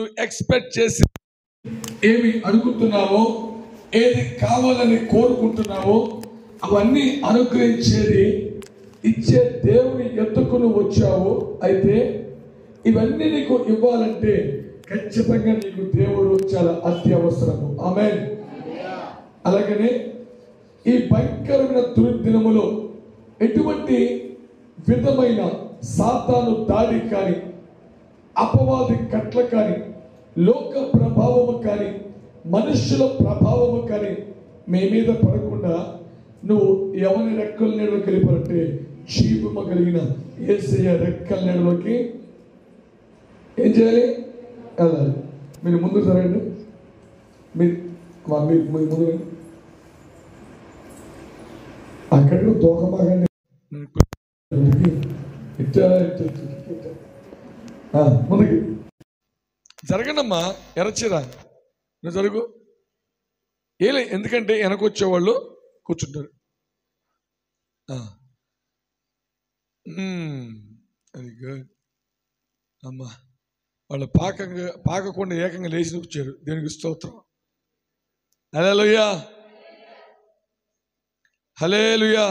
నువ్వు ఎక్స్పెక్ట్ చేసి ఏమి అడుగుతున్నావో, ఏది కావాలని కోరుకుంటున్నావో అవన్నీ అనుగ్రహించేది ఇచ్చే దేవుని ఎత్తుకు నువ్వు వచ్చావు. అయితే ఇవన్నీ నీకు ఇవ్వాలంటే ఖచ్చితంగా నీకు దేవుడు చాలా అత్యవసరము. ఆమేన్. అలాగనే ఈ భయంకరమైన దుర్దినములో ఎటువంటి విధమైన సాతాను దాడి కానీ, అపవాది కట్ల కానీ, లోక ప్రభావము కానీ, మనుష్యుల ప్రభావము కానీ మీ మీద పడకుండా నువ్వు ఎవరి రెక్కల నీడలోకి వెళ్ళిపోరంటే జీవము కలిగిన యేసయ్య రెక్కల నీడలోకి ఏం చేయాలి? వెళ్ళాలి. మీరు ముందు సరండి, మీరు ముందు అక్కడికి దోహమాగండి, ముందుకి జరగండమ్మా. ఎరచిరా నువ్వు జరుగు. ఏలే, ఎందుకంటే వెనకొచ్చేవాళ్ళు కూర్చుంటారు. అది గుడ్ అమ్మా. వాళ్ళు పాకకుండా ఏకంగా లేచి వచ్చారు. దేవునికి స్తోత్రం. హల్లెలూయా, హల్లెలూయా.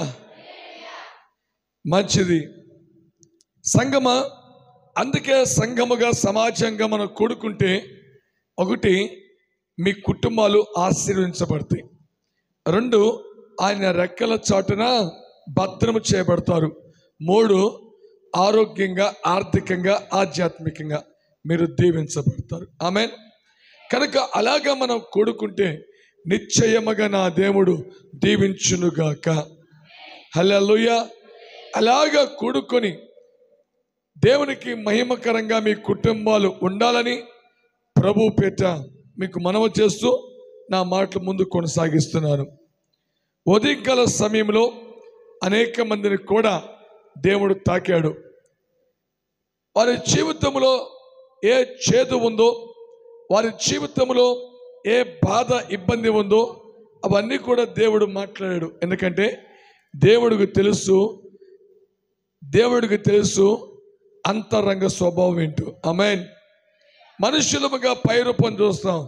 మంచిది సంగమా. అందుకే సంఘముగా, సమాజంగా మనం కూడుకుంటే, ఒకటి మీ కుటుంబాలు ఆశీర్వదించబడతాయి. 2 ఆయన రెక్కల చాటున భద్రము చేయబడతారు. 3 ఆరోగ్యంగా, ఆర్థికంగా, ఆధ్యాత్మికంగా మీరు దీవించబడతారు. ఆమేన్. కనుక అలాగా మనం కూడుకుంటే నిశ్చయముగా నా దేవుడు దీవించునుగాక. హల్లెలూయా. అలాగా కూడుకొని దేవునికి మహిమకరంగా మీ కుటుంబాలు ఉండాలని ప్రభు పేట మీకు మనవి చేస్తూ నా మాటలు ముందు కొనసాగిస్తున్నాను. ఉదయకాల సమయంలో అనేక మందిని కూడా దేవుడు తాకాడు. వారి జీవితంలో ఏ చేదు ఉందో, వారి జీవితంలో ఏ బాధ, ఇబ్బంది ఉందో అవన్నీ కూడా దేవుడు మాట్లాడాడు. ఎందుకంటే దేవుడికి తెలుసు అంతరంగ స్వభావం ఏంటో. ఆమేన్. మనుషులముగా పై రూపం చూస్తాం.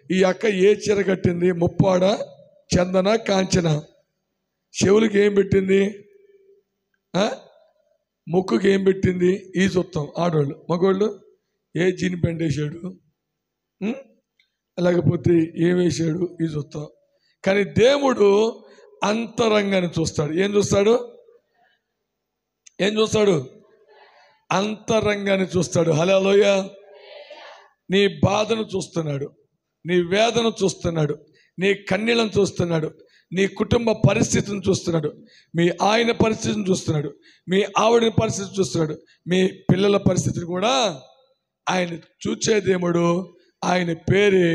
ఈ అక్క ఏ చీర కట్టింది? ముప్పాడ, చందన, కాంచన. చెవులకి ఏం పెట్టింది? ముక్కుకి ఏం పెట్టింది? ఈ చూస్తాం. ఆడవాళ్ళు. మగవాళ్ళు ఏ జీన్ ప్యాంట్ వేసాడు, లేకపోతే ఏం వేసాడు, ఈ చూస్తాం. కానీ దేవుడు అంతరంగాన్ని చూస్తాడు. ఏం చూస్తాడు? అంతరంగాన్ని చూస్తాడు. హల్లెలూయా. నీ బాధను చూస్తున్నాడు, నీ వేదన చూస్తున్నాడు, నీ కన్నీళ్ళను చూస్తున్నాడు, నీ కుటుంబ పరిస్థితిని చూస్తున్నాడు, మీ ఆయన పరిస్థితిని చూస్తున్నాడు, మీ ఆవిడ పరిస్థితిని చూస్తున్నాడు, మీ పిల్లల పరిస్థితిని కూడా ఆయన చూచే దేవుడు. ఆయన పేరే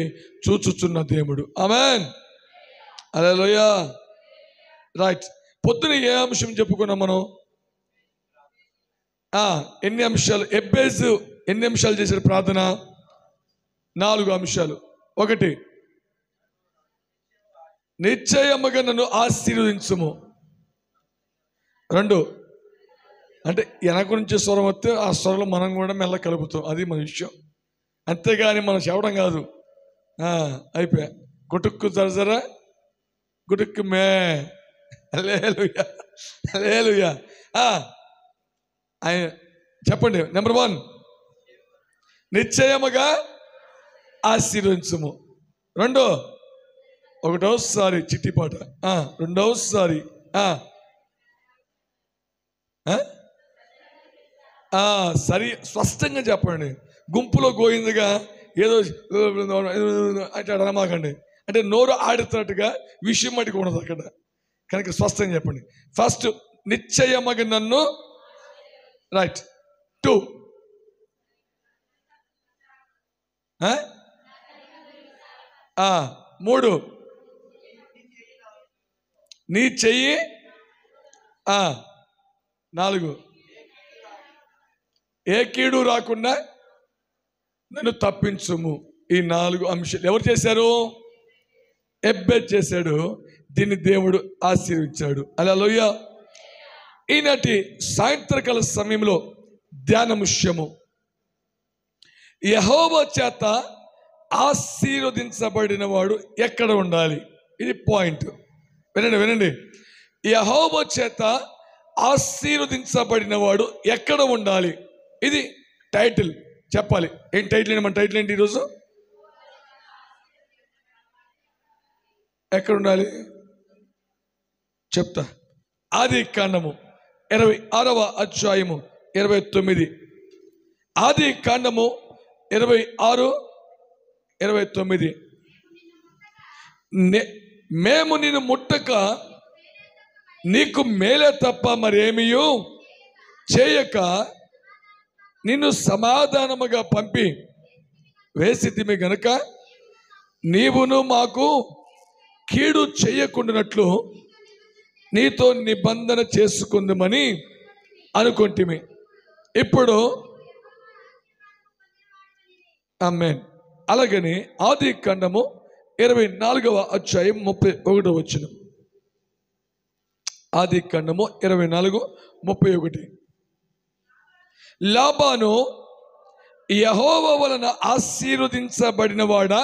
చూచుచున్న దేవుడు. ఆమేన్. హల్లెలూయా. రైట్. పొద్దున ఏ అంశం చెప్పుకున్నాం మనం? ఎన్ని అంశాలు? ఎబ్బేజు ఎన్ని అంశాలు చేశాడు ప్రార్థన? 4 అంశాలు. 1, నిశ్చయముగా నన్ను ఆశీర్వదించుము. 2, అంటే వెనక నుంచి స్వరం వస్తే ఆ స్వరంలో మనం కూడా మెల్ల కలుపుతాం. అది మన విషయం. అంతేగాని మనం చెప్పడం కాదు. అయిపోయా. గుటుక్కు జరజరా గుటుక్కు మే. హల్లెలూయా, హల్లెలూయా. ఆయన చెప్పండి. నెంబర్ 1, నిశ్చయముగా ఆశీర్వదించుము. 2, ఒకటోసారి చిట్టిపాట. 2వసారి సరి స్పష్టంగా చెప్పండి. గుంపులో గోయిందిగా ఏదో అంటే అనమాకండి. అంటే నోరు ఆడుతున్నట్టుగా విషయం మటుకు ఉండదు అక్కడ. కనుక స్పష్టంగా చెప్పండి. ఫస్ట్, నిశ్చయముగా నన్ను. రైట్. 2, మూడు, నీ చెయ్యి. 4, ఏ కీడు రాకుండా నన్ను తప్పించుము. ఈ 4 అంశాలు ఎవరు చేశారు? ఎబ్బేజ్ చేశాడు. దీన్ని దేవుడు ఆశీర్వించాడు. హల్లెలూయా. ఈనాటి సాయంత్రకాల సమయంలో ధ్యానముష్యము యెహోవా చేత ఆశీర్వదించబడిన వాడు ఎక్కడ ఉండాలి? ఇది పాయింట్. వినండి. యెహోవా చేత ఆశీర్వదించబడిన వాడు ఎక్కడ ఉండాలి? ఇది టైటిల్. చెప్పాలి. ఏం టైటిల్ ఏంటి? మన టైటిల్ ఏంటి ఈరోజు? ఎక్కడ ఉండాలి చెప్తా. ఆది కాండము 26వ అధ్యాయము 29. ఆది కాండము 26:29. మేము నిన్ను ముట్టక నీకు మేలే తప్ప మరేమియూ చేయక నిన్ను సమాధానముగా పంపి వేసితిమి గనుక నీవును మాకు కీడు చేయకుండానట్లు నీతో నిబంధన చేసుకుందామని అనుకుంటిమి. ఇప్పుడు ఆమేన్. అలాగని ఆది కాండము 24వ అధ్యాయం 31వ వచనం. ఆది కాండము 24:31. లాబాను యెహోవా వలన ఆశీర్వదించబడిన వాడా,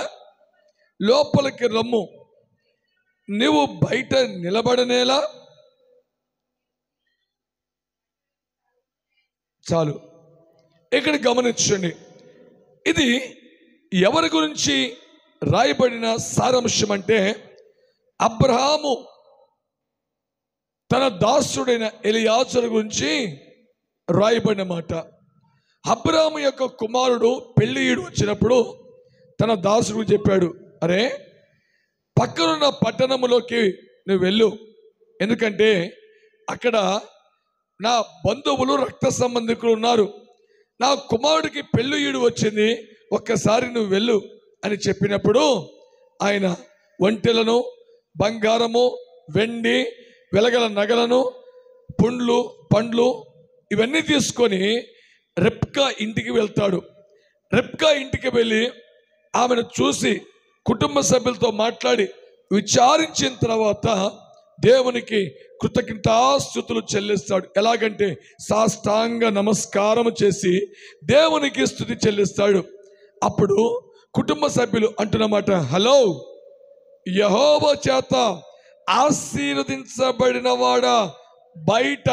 లోపలికి రమ్ము, నువ్వు బయట నిలబడనేలా. చాలు. ఇక్కడ గమనించండి, ఇది ఎవరి గురించి రాయబడిన సారాంశం అంటే, అబ్రహాము తన దాసుడైన ఎలియాజరు గురించి రాయబడిన మాట. అబ్రహాము యొక్క కుమారుడు పెళ్ళియుడు వచ్చినప్పుడు తన దాసుడు చెప్పాడు, అరే పక్కనున్న పట్టణంలోకి నువ్వు వెళ్ళు, ఎందుకంటే అక్కడ నా బంధువులు రక్త సంబంధికులు ఉన్నారు, నా కుమారుడికి పెళ్ళియుడు వచ్చింది, ఒక్కసారి నువ్వు వెళ్ళు అని చెప్పినప్పుడు ఆయన ఒంటెలను, బంగారము, వెండి, వెలగల నగలను, పండ్లు ఇవన్నీ తీసుకొని రెబ్కా ఇంటికి వెళ్తాడు. రెబ్కా ఇంటికి వెళ్ళి ఆమెను చూసి కుటుంబ సభ్యులతో మాట్లాడి విచారించిన తర్వాత దేవునికి కృతజ్ఞతాస్తుతులు చెల్లిస్తాడు. ఎలాగంటే సాష్టాంగ నమస్కారం చేసి దేవునికి స్తుతి చెల్లిస్తాడు. అప్పుడు కుటుంబ సభ్యులు అంటున్నమాట, హలో, యెహోవా చేత ఆశీర్వదించబడిన వాడా, బయట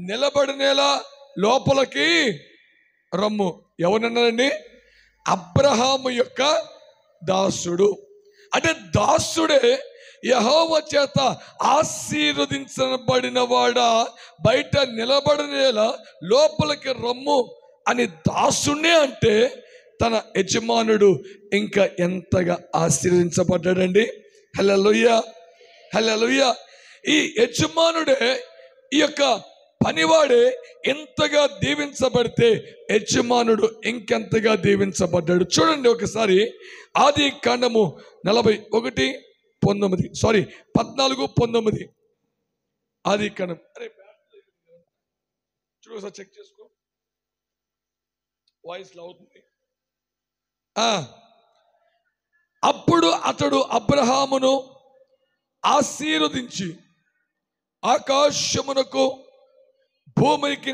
నిలబడినేలా లోపలికి రమ్ము. ఎవరన్నారండి? అబ్రహాము యొక్క దాసుడు. అంటే దాసుడే యెహోవా చేత ఆశీర్వదించబడిన వాడా, బయట నిలబడినేలా లోపలికి రమ్ము అని దాసుడే అంటే తన యజమానుడు ఇంకా ఎంతగా ఆశీర్వదించబడ్డాడండి. హల్లెలూయా, హల్లెలూయా. ఈ యజమానుడే, ఈ యొక్క పనివాడే ఎంతగా దీవించబడితే యజమానుడు ఇంకెంతగా దీవించబడ్డాడు. చూడండి ఒకసారి ఆది కాండము 14:19. ఆది కాండం, చూడు ఒకసారి చెక్ చేసుకో, వాయిస్ అవుతుంది. అప్పుడు అతడు అబ్రహామును ఆశీర్వదించి ఆకాశమునకు భూమికి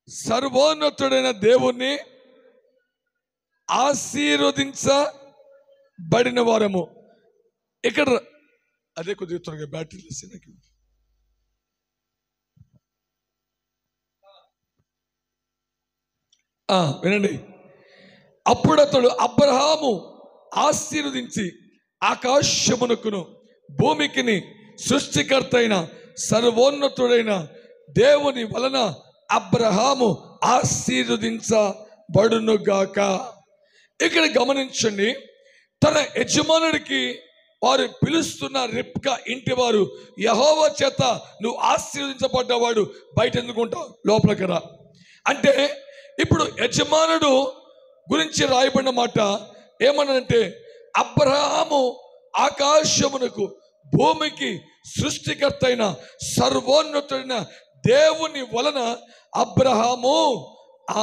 సర్వోన్నతుడైన దేవుణ్ణి ఆశీర్వదించబడిన వారము. ఇక్కడ అదే కొద్దిగా త్వరగా బ్యాటరీ నాకు. వినండి. అప్పుడు అతడు అబ్రహాము ఆశీర్వదించి ఆకాశమునకును భూమికిని సృష్టికర్త అయిన సర్వోన్నతుడైన దేవుని వలన అబ్రహాము ఆశీర్వదించబడునుగాక. ఇక్కడ గమనించండి, తన యజమానుడికి వారు పిలుస్తున్న రిబ్కా ఇంటి వారు, యెహోవా చేత నువ్వు ఆశీర్వదించబడ్డవాడు, బయట ఎందుకుంటావు, లోపలికి రా అంటే. ఇప్పుడు యజమానుడు గురించి రాయబడిన మాట ఏమనంటే, అబ్రహాము ఆకాశమునకు భూమికి సృష్టికర్త అయిన సర్వోన్నతుడైన దేవుని వలన అబ్రహాము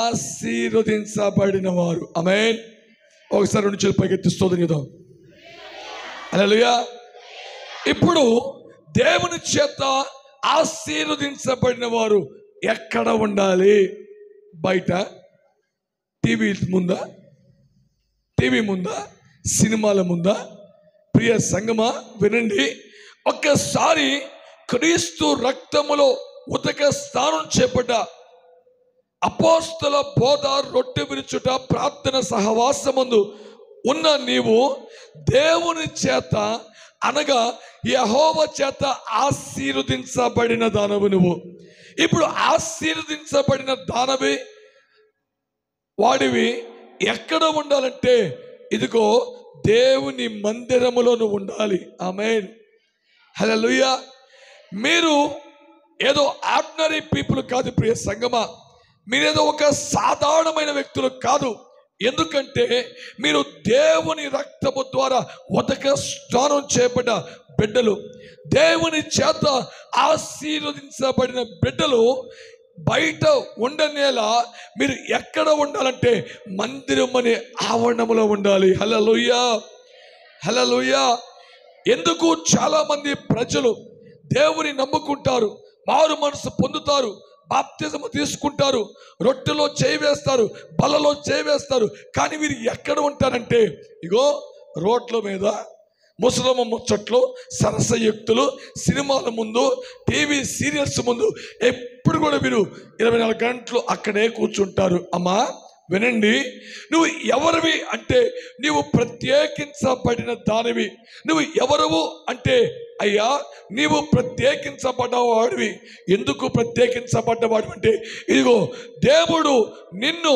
ఆశీర్వదించబడిన వారు. ఆమేన్. ఒకసారి 2 చేతులు పైకెత్తి స్తోత్రం చేద్దాం. హల్లెలూయా. ఇప్పుడు దేవుని చేత ఆశీర్వదించబడిన వారు ఎక్కడ ఉండాలి? బయట? టీవీ ముందా? సినిమాల ముందా? ప్రియ సంగమా వినండి, ఒక్కసారి క్రీస్తు రక్తములో ఉదక స్నానం చేపట్ట, అపోస్తల బోధ, రొట్టె విరుచుట, ప్రార్థన సహవాసమందు ఉన్న నీవు దేవుని చేత అనగా యెహోవా చేత ఆశీర్వదించబడిన దానవు నువ్వు. ఇప్పుడు ఆశీర్వదించబడిన దానవి వాడివి ఎక్కడ ఉండాలంటే ఇదిగో దేవుని మందిరములో నువ్వు ఉండాలి. ఆమేన్, హల్లెలూయా. మీరు ఏదో ఆర్డినరీ పీపుల్ కాదు ప్రియ సంగమా, మీరేదో ఒక సాధారణమైన వ్యక్తులు కాదు. ఎందుకంటే మీరు దేవుని రక్తము ద్వారా ఉదక స్నానం చేయబడ్డ బిడ్డలు, దేవుని చేత ఆశీర్వదించబడిన బిడ్డలు. బయట ఉండనేలా మీరు ఎక్కడ ఉండాలంటే మందిరం అనే ఆవరణములో ఉండాలి. హల్లెలూయా, హల్లెలూయా. ఎందుకు చాలా మంది ప్రజలు దేవుని నమ్ముకుంటారు, మారు మనసు పొందుతారు, బాప్తిజము తీసుకుంటారు, రొట్టెలో చేయి వేస్తారు, బలలో చేయి వేస్తారు, కానీ వీరు ఎక్కడ ఉంటారంటే ఇగో రోడ్ల మీద, ముసలమ్మ ముచ్చట్లు, సరసయుక్తులు, సినిమాల ముందు, టీవీ సీరియల్స్ ముందు ఎప్పుడు కూడా మీరు 24 గంటలు అక్కడే కూర్చుంటారు. అమ్మా వినండి, నువ్వు ఎవరివి అంటే నీవు ప్రత్యేకించబడిన దానివి. నువ్వు ఎవరువు అంటే అయ్యా నీవు ప్రత్యేకించబడ్డవాడివి. ఎందుకు ప్రత్యేకించబడ్డవాడు అంటే ఇదిగో దేవుడు నిన్ను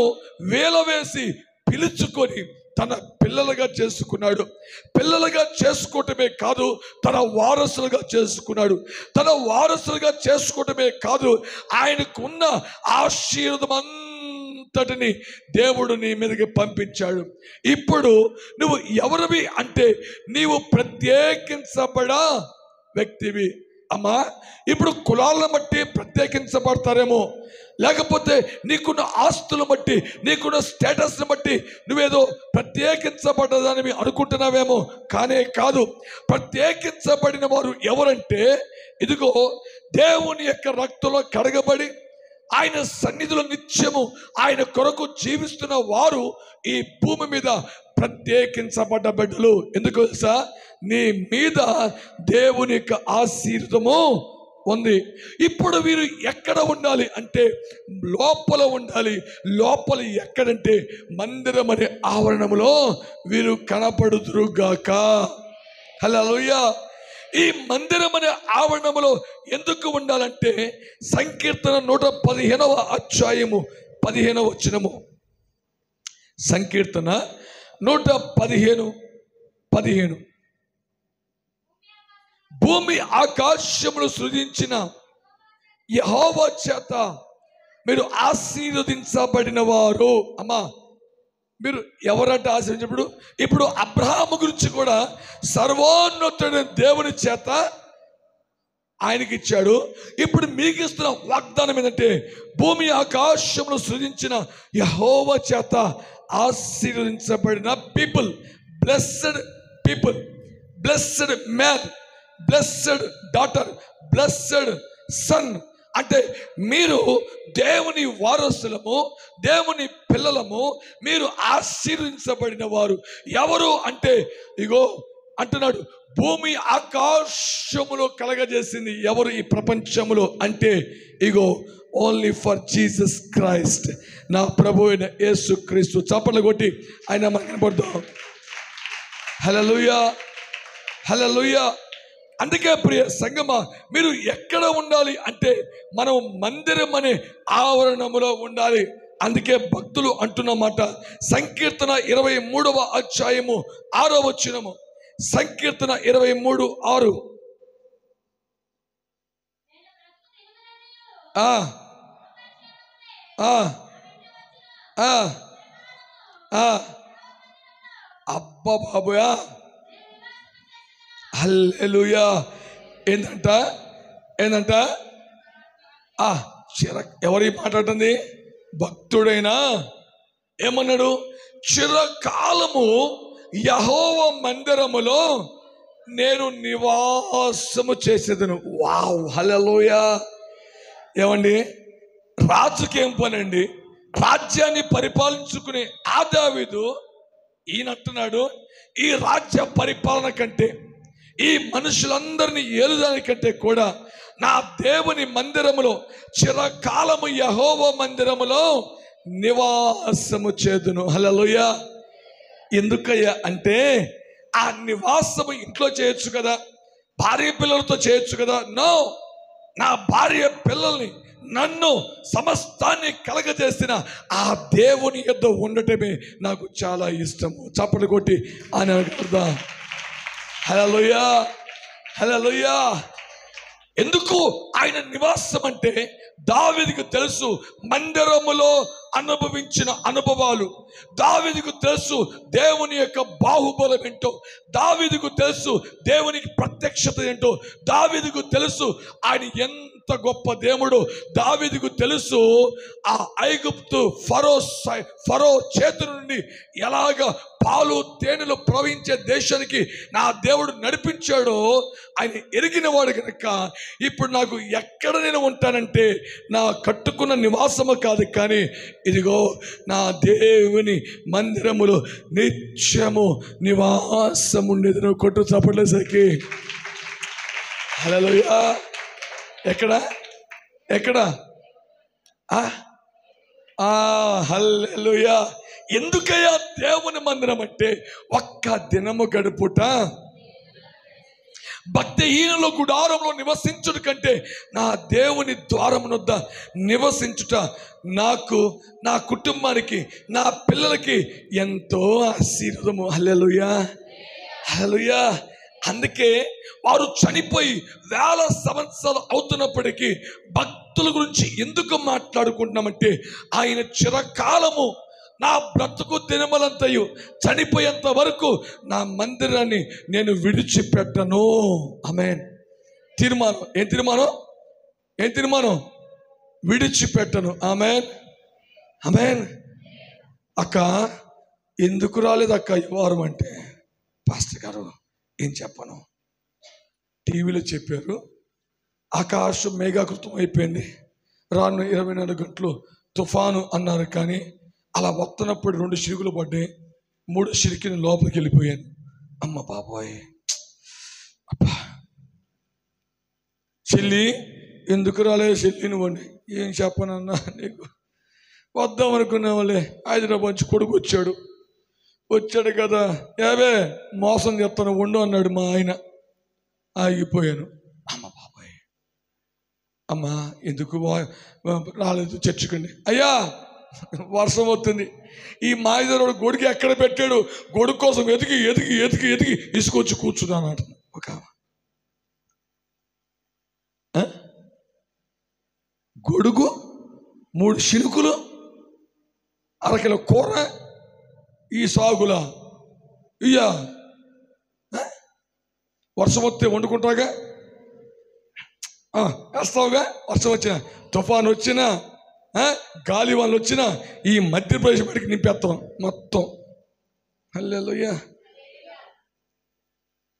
వేలవేసి పిలుచుకొని తన పిల్లలుగా చేసుకున్నాడు. పిల్లలుగా చేసుకోవటమే కాదు, తన వారసులుగా చేసుకున్నాడు. తన వారసులుగా చేసుకోవటమే కాదు, ఆయనకున్న ఆశీర్వాదం అంతటిని దేవుడు నీ మీదకి పంపించాడు. ఇప్పుడు నువ్వు ఎవరివి అంటే నీవు ప్రత్యేకించబడా వ్యక్తివి. అమ్మా ఇప్పుడు కులాలను బట్టి ప్రత్యేకించబడతారేమో, లేకపోతే నీకున్న ఆస్తులను బట్టి, నీకున్న స్టేటస్ని బట్టి నువ్వేదో ప్రత్యేకించబడ్డదానివి అనుకుంటున్నావేమో, కానే కాదు. ప్రత్యేకించబడిన వారు ఎవరంటే ఇదిగో దేవుని యొక్క రక్తంలో కడగబడి ఆయన సన్నిధిలో నిత్యము ఆయన కొరకు జీవిస్తున్న వారు ఈ భూమి మీద ప్రత్యేకించబడ్డ బిడ్డలు. ఎందుకు తెలుసా? నీ మీద దేవుని యొక్క ఆశీర్వాదము ఉంది. ఇప్పుడు వీరు ఎక్కడ ఉండాలి అంటే లోపల ఉండాలి. లోపల ఎక్కడంటే మందిరం అనే ఆవరణములో వీరు కనపడుదురుగాక. హల్లెలూయా. ఈ మందిరం అనే ఆవరణములో ఎందుకు ఉండాలంటే సంకీర్తన 115వ అధ్యాయము 15వ వచనము. సంకీర్తన 115:15 భూమి ఆకాశములు సృజించిన యెహోవా చేత మీరు ఆశీర్వదించబడిన వారు. అమ్మా మీరు ఎవరంటే ఆశీర్వదించబడు? ఇప్పుడు అబ్రహాము గురించి కూడా సర్వోన్నతుడైన దేవుని చేత ఆయనకి ఇచ్చాడు. ఇప్పుడు మీకు ఇస్తున్న వాగ్దానం ఏంటంటే భూమి ఆకాశములు సృజించిన యెహోవా చేత ఆశీర్వదించబడిన people, blessed people, blessed man, blessed daughter, blessed son. అంటే మీరు దేవుని వారసులము, దేవుని పిల్లలము, మీరు ఆశీర్వదించబడిన వారు. ఎవరు అంటే ఇగో అంటున్నాడు, భూమి ఆకాశములో కలగజేసింది ఎవరు ఈ ప్రపంచములో అంటే ఇగో ఓన్లీ ఫర్ జీసస్ క్రైస్ట్, నా ప్రభు అయిన యేసు క్రీస్తు. చప్పట్లు కొట్టి ఆయన మనకి పడదాం. హల్లెలూయా, హల్లెలూయా. అందుకే ప్రియ సంగమా మీరు ఎక్కడ ఉండాలి అంటే మనం మందిరం అనే ఆవరణములో ఉండాలి. అందుకే భక్తులు అంటున్నమాట సంకీర్తన 23వ అధ్యాయము 6వ వచనము. సంకీర్తన 23:6. అబ్బా బాబుయా, హల్లెలూయా. ఏంటంట ఎవరి మాట్లాడుతుంది? భక్తుడైనా ఏమన్నాడు? చిరకాలము యెహోవా మందిరములో నేను నివాసము చేసేదను. వావ్, హల్లెలూయా. ఏమండి, రాజుకేం పనండి? రాజ్యాన్ని పరిపాలించుకునే ఆ దావీదు ఈయనంటున్నాడు, ఈ రాజ్య పరిపాలన కంటే, ఈ మనుషులందరినీ ఏలుదానికంటే కూడా నా దేవుని మందిరములో చిరకాలము యెహోవా మందిరములో నివాసము చేదును. హల్లెలూయా. ఎందుకయ్యా అంటే, ఆ నివాసము ఇంట్లో చేయొచ్చు కదా, భార్య పిల్లలతో చేయొచ్చు కదా. నో, నా భార్య పిల్లల్ని, నన్ను, సమస్తాన్ని కలగజేసిన ఆ దేవుని యొద్ద ఉండటమే నాకు చాలా ఇష్టము. చప్పట్లు కొట్టి ఆయన అడుగుదా. హల్లెలూయా, హల్లెలూయా. ఎందుకు ఆయన నివాసం అంటే, దావీదుకు తెలుసు మందిరములో అనుభవించిన అనుభవాలు, దావీదుకు తెలుసు దేవుని యొక్క బాహుబలం ఏంటో, దావీదుకు తెలుసు దేవునికి ప్రత్యక్షత ఏంటో, దావీదుకు తెలుసు ఆయన ఎంత గొప్ప దేవుడు. దావీదుకు తెలుసు ఆ ఐగుప్తు ఫరో చేతి నుండి ఎలాగ పాలు తేనెలు ప్రవహించే దేశానికి నా దేవుడు నడిపించాడో ఆయన ఎరిగిన వాడు కనుక, ఇప్పుడు నాకు ఎక్కడ నేను ఉంటానంటే నా కట్టుకున్న నివాసము కాదు, కానీ ఇదిగో నా దేవుని మందిరములో నిత్యము నివాసం ఉండేది. కొట్టు చప్పట్లేసరికి హల్లెలూయా. ఎక్కడ ఎక్కడ? హల్లెలూయా. ఎందుకయ్యా దేవుని మందిరం అంటే, ఒక్క దినము గడుపుట భక్తిహీనుల గుడారంలో నివసించుట కంటే నా దేవుని ద్వారమునొద్ద నివసించుట నాకు, నా కుటుంబానికి, నా పిల్లలకి ఎంతో ఆశీర్వాదము. హల్లెలూయా, హల్లెలూయా. అందుకే వారు చనిపోయి వేల సంవత్సరాలు అవుతున్నప్పటికీ భక్తుల గురించి ఎందుకు మాట్లాడుకుంటున్నామంటే, ఆయన చిరకాలము నా బ్రతుకు దినములంతయు చనిపోయేంత వరకు నా మందిరాన్ని నేను విడిచిపెట్టను. ఆమేన్. తీర్మానం. ఏం తీర్మానం? ఏం తీర్మానం? విడిచిపెట్టను. ఆమేన్, ఆమేన్. అక్క ఎందుకు రాలేదు అక్క ఈ వారం అంటే, పాస్టర్ గారు ఏం చెప్పను, టీవీలో చెప్పారు ఆకాశం మేఘాకృతం అయిపోయింది, రాను 24 గంటలు తుఫాను అన్నారు, కానీ అలా వస్తున్నప్పుడు 2 చిరుకులు పడ్డాయి, 3 చిరుకుని లోపలికి వెళ్ళిపోయాను. అమ్మ బాబాయ్, అబ్బా చెల్లి ఎందుకు రాలేదు చెల్లి నువ్వండి. ఏం చెప్పనన్నా, నీకు వద్దాం అనుకునే వాళ్ళే హైదరాబాద్ నుంచి కొడుకు వచ్చాడు కదా, ఏవే మోసం చెప్తాను ఉండు అన్నాడు మా ఆయన. ఆగిపోయాను. అమ్మ బాబాయ్, అమ్మ ఎందుకు రాలేదు చర్చికండి? అయ్యా వర్షం వస్తుంది, ఈ మాయదారుడు గొడుగు ఎక్కడ పెట్టాడు, గొడుగు కోసం ఎదిగి ఎదిగి ఎదిగి ఎదిగి తీసుకొచ్చి కూర్చున్నాను అంట ఒక గొడుగు, 3 చినుకులు, అరకిలో కూర, ఈ సాగులా ఇయ్యా వర్షం వస్తే వండుకుంటావుగా, వేస్తావుగా. వర్షం వచ్చినా, తుఫాను వచ్చినా, గాలి వాళ్ళు వచ్చినా ఈ మధ్యప్రదేశ్ బడికి నింపేస్తాం మొత్తం. హల్లెలూయా.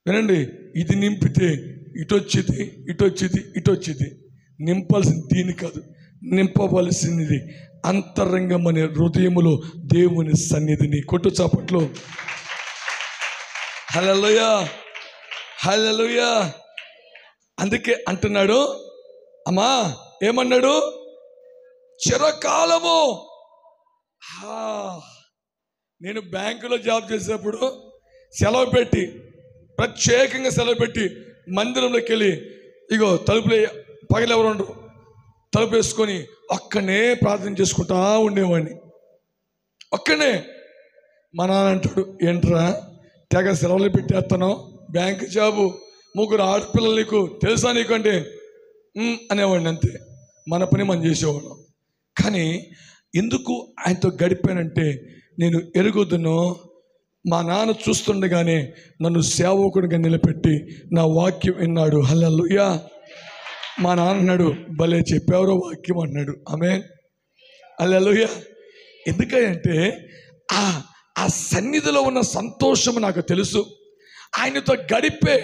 వినండి, ఇది నింపితే ఇటు వచ్చేది, ఇటు వచ్చేది, ఇటు వచ్చేది. నింపాల్సింది దీని కాదు, నింపవలసింది అంతరంగమనే హృదయములో దేవుని సన్నిధిని. కొట్టు చాపట్లు. హల్లెలూయా, హల్లెలూయా. అందుకే అంటున్నాడు, అమ్మా ఏమన్నాడు? చిరకాలము. నేను బ్యాంకులో జాబ్ చేసేటప్పుడు సెలవు పెట్టి, ప్రత్యేకంగా సెలవు పెట్టి మందిరంలోకి వెళ్ళి, ఇగో తలుపులే పగలెవరు ఉండరు, తలుపు వేసుకొని ఒక్కనే ప్రార్థన చేసుకుంటా ఉండేవాడిని. ఒక్కనే. మా నాన్న అంటాడు, ఏంట్రా తెగ సెలవులు పెట్టేస్తాను, బ్యాంక్ జాబు, 3 ఆడపిల్లలు నీకు తెలుసా నీకు అంటే అనేవాడిని. అంతే, మన పని మనం చేసేవాళ్ళం. కానీ ఎందుకు ఆయనతో గడిపానంటే, నేను ఎరుగుదును, మా నాన్న చూస్తుండగానే నన్ను సేవకుడిగా నిలబెట్టి నా వాక్యం విన్నాడు. హల్లెలూయా. మా నాన్న అన్నాడు, భలే చెప్పావరో వాక్యం అన్నాడు. ఆమేన్, హల్లెలూయా. ఎందుకంటే ఆ సన్నిధిలో ఉన్న సంతోషం నాకు తెలుసు, ఆయనతో గడిపే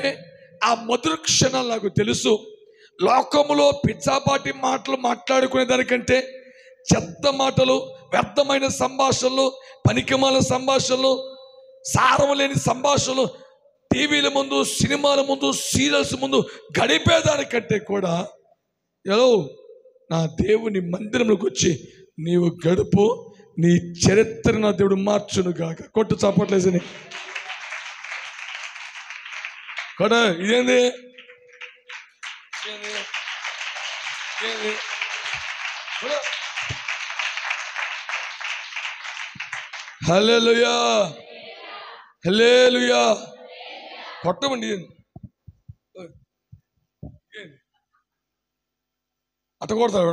ఆ మధుర క్షణాలు నాకు తెలుసు. లోకములో పిచ్చాపాటి మాటలు మాట్లాడుకునే దానికంటే చెత్త మాటలు, వ్యర్థమైన సంభాషణలు, పనికిమాల సంభాషణలు, సారం లేని సంభాషణలు, టీవీల ముందు, సినిమాల ముందు, సీరియల్స్ ముందు గడిపేదానికంటే కూడా ఏదో నా దేవుని మందిరంలోకి వచ్చి నీవు గడుపు, నీ చరిత్ర నా దేవుడు మార్చును గాక. కొట్టు చప్పట్లేసని కొడ. ఇదేంది హల్లెలూయా, హల్లెలూయా. కొట్టమండి. అట్ట కొడతాడు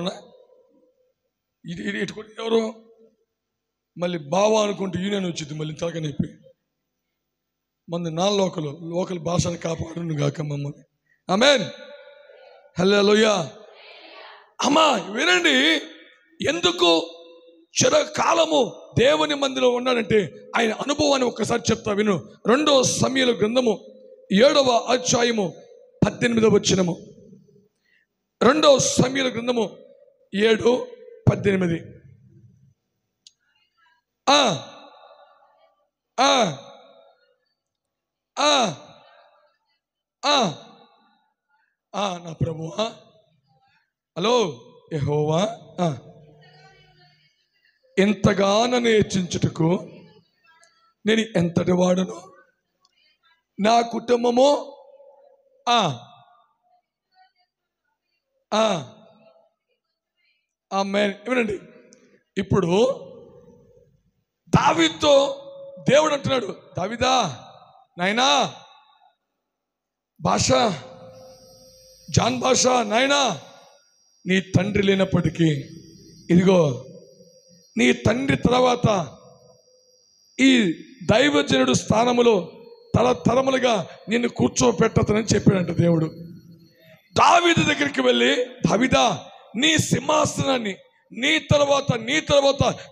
ఇటు కొట్టి ఎవరు మళ్ళీ బావా అనుకుంటూ యూనియన్ వచ్చింది, మళ్ళీ తలక నొప్పి. మంది నా లోకల్ భాషను కాపాడును గాక మమ్మల్ని. ఆమేన్, హల్లెలూయా. అమ్మా వినండి, ఎందుకు చిరకాలము దేవుని మందిలో ఉన్నాడంటే ఆయన అనుభవాన్ని ఒక్కసారి చెప్తా విను. 2 సమూయేలు గ్రంథము 7వ అధ్యాయము 18వ వచనము. 2 సమూయేలు గ్రంథము 7:18. నా ప్రభువా, హలో యెహోవా, ఎంతగా నన్ను హెచ్చించుటకు నేను ఎంతటి వాడును, నా కుటుంబము ఆమేన్. ఏమనండి, ఇప్పుడు దావీదుతో దేవుడు అంటున్నాడు, దావీదా నాయనా, జాన్ భాష నాయనా, నీ తండ్రి లేనప్పటికీ ఇదిగో నీ తండ్రి తర్వాత ఈ దైవజనుడు స్థానములో తరతరములుగా నిన్ను కూర్చోపెట్టతనని చెప్పాడంట దేవుడు. దావీదు దగ్గరికి వెళ్ళి, దావీదా నీ సింహాసనాన్ని నీ తర్వాత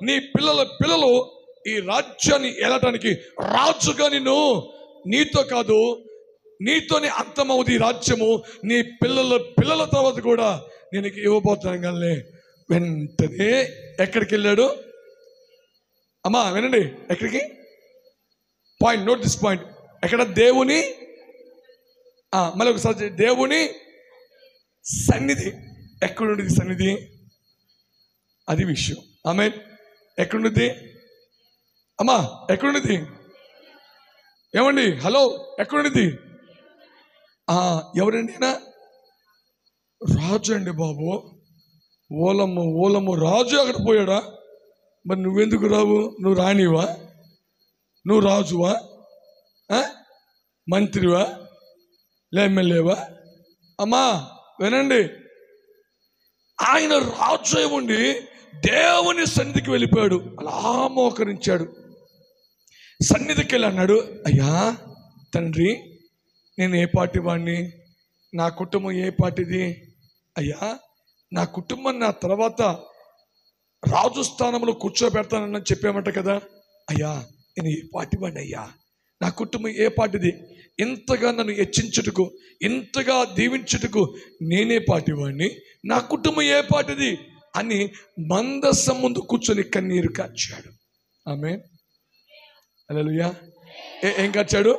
నీ పిల్లలు ఈ రాజ్యాన్ని ఏలటానికి రాజుగా నిన్ను, నీతో కాదు నీతోనే అంతమవుది ఈ రాజ్యము, నీ పిల్లల తర్వాత కూడా నేను ఇవ్వబోతున్నాను. కానీ వెంటనే ఎక్కడికి వెళ్ళాడు అమ్మా? వినండి, ఎక్కడికి? Point, note this point. ఎక్కడ? దేవుని మళ్ళీ ఒకసారి, దేవుని సన్నిధి. ఎక్కడుండేది సన్నిధి? అది విషయం. ఆమేన్. ఎక్కడుండేది అమ్మా? ఎక్కడుండేది? ఏమండి, హలో, ఎక్కడుండేది? ఎవరండి? రాజు అండి బాబు. ఓలమ్మ రాజు అక్కడ పోయాడా? మరి నువ్వెందుకు రావు? నువ్వు రానివా? నువ్వు రాజువా? మంత్రివా? ఎమ్మెల్యేవా? అమ్మా వినండి, ఆయన రాజు ఉండి దేవుని సన్నిధికి వెళ్ళిపోయాడు. అలా మోకరించాడు. సన్నిధికి వెళ్ళి అన్నాడు, అయ్యా తండ్రి, నేను ఏ పార్టీ వాడిని, నా కుటుంబం ఏ పార్టీది? అయ్యా నా కుటుంబం నా తర్వాత రాజు స్థానంలో కూర్చోబెడతానని చెప్పామంట కదా. అయ్యా నేను ఏ పార్టీ వాడిని అయ్యా, నా కుటుంబం ఏ పార్టీది? ఇంతగా నన్ను హెచ్చించుటకు, ఇంతగా దీవించుటకు నేనే పార్టీ వాడిని, నా కుటుంబం ఏ పార్టీది అని మందసం ముందు కూర్చొని కన్నీరు కార్చాడు. ఆమేన్, హల్లెలూయా. ఏం కార్చాడు?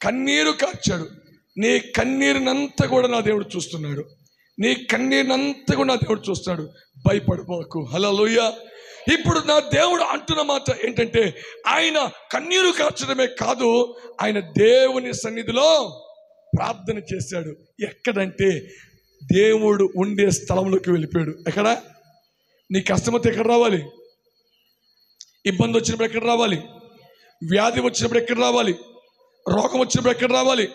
కన్నీరు కార్చాడు. నీ కన్నీరునంతా కూడా నా దేవుడు చూస్తున్నాడు. నీ కన్నీరునంతా కూడా నా దేవుడు చూస్తున్నాడు. భయపడబోకు. హల్లెలూయా. ఇప్పుడు నా దేవుడు అంటున్న మాట ఏంటంటే, ఆయన కన్నీరు కార్చడమే కాదు, ఆయన దేవుని సన్నిధిలో ప్రార్థన చేశాడు. ఎక్కడంటే దేవుడు ఉండే స్థలంలోకి వెళ్ళిపోయాడు. ఎక్కడ? నీ కష్టమైతే ఎక్కడ రావాలి? ఇబ్బంది వచ్చినప్పుడు ఎక్కడ రావాలి? వ్యాధి వచ్చినప్పుడు ఎక్కడ రావాలి? రోగం వచ్చినప్పుడు ఎక్కడ రావాలి?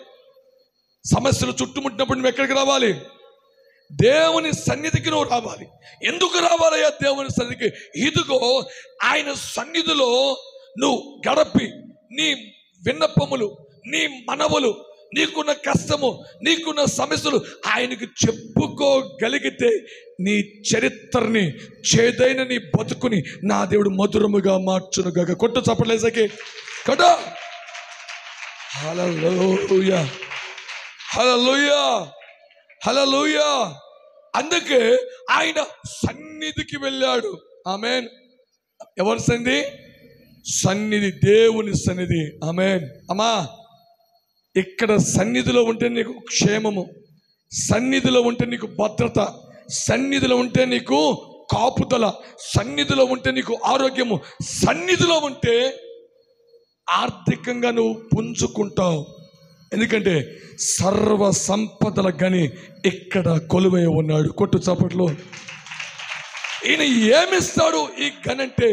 సమస్యలు చుట్టుముట్టినప్పుడు నువ్వు ఎక్కడికి రావాలి? దేవుని సన్నిధికి నువ్వు రావాలి. ఎందుకు రావాలయ్యా దేవుని సన్నిధికి? ఇదిగో ఆయన సన్నిధిలో నువ్వు గడపి నీ విన్నపములు, నీ మనవులు, నీకున్న కష్టము, నీకున్న సమస్యలు ఆయనకు చెప్పుకోగలిగితే నీ చరిత్రని, చేదైన నీ బతుకుని నా దేవుడు మధురముగా మార్చునుగాక. కొట్టు చప్పట్లేసకి కొట్టు. హల్లెలూయా, హల్లెలూయా, హల్లెలూయా. అందుకే ఆయన సన్నిధికి వెళ్ళాడు. ఆమేన్. ఎవరి సన్నిధి? సన్నిధి, దేవుని సన్నిధి. ఆమేన్. అమ్మా, ఇక్కడ సన్నిధిలో ఉంటే నీకు క్షేమము, సన్నిధిలో ఉంటే నీకు భద్రత, సన్నిధిలో ఉంటే నీకు కాపుదల, సన్నిధిలో ఉంటే నీకు ఆరోగ్యము, సన్నిధిలో ఉంటే ఆర్థికంగా నువ్వు పుంజుకుంటావు. ఎందుకంటే సర్వ సంపదల గని ఇక్కడ కొలువై ఉన్నాడు. కొట్టు చప్పట్లు. ఈయన ఏమిస్తాడు ఈ గని అంటే,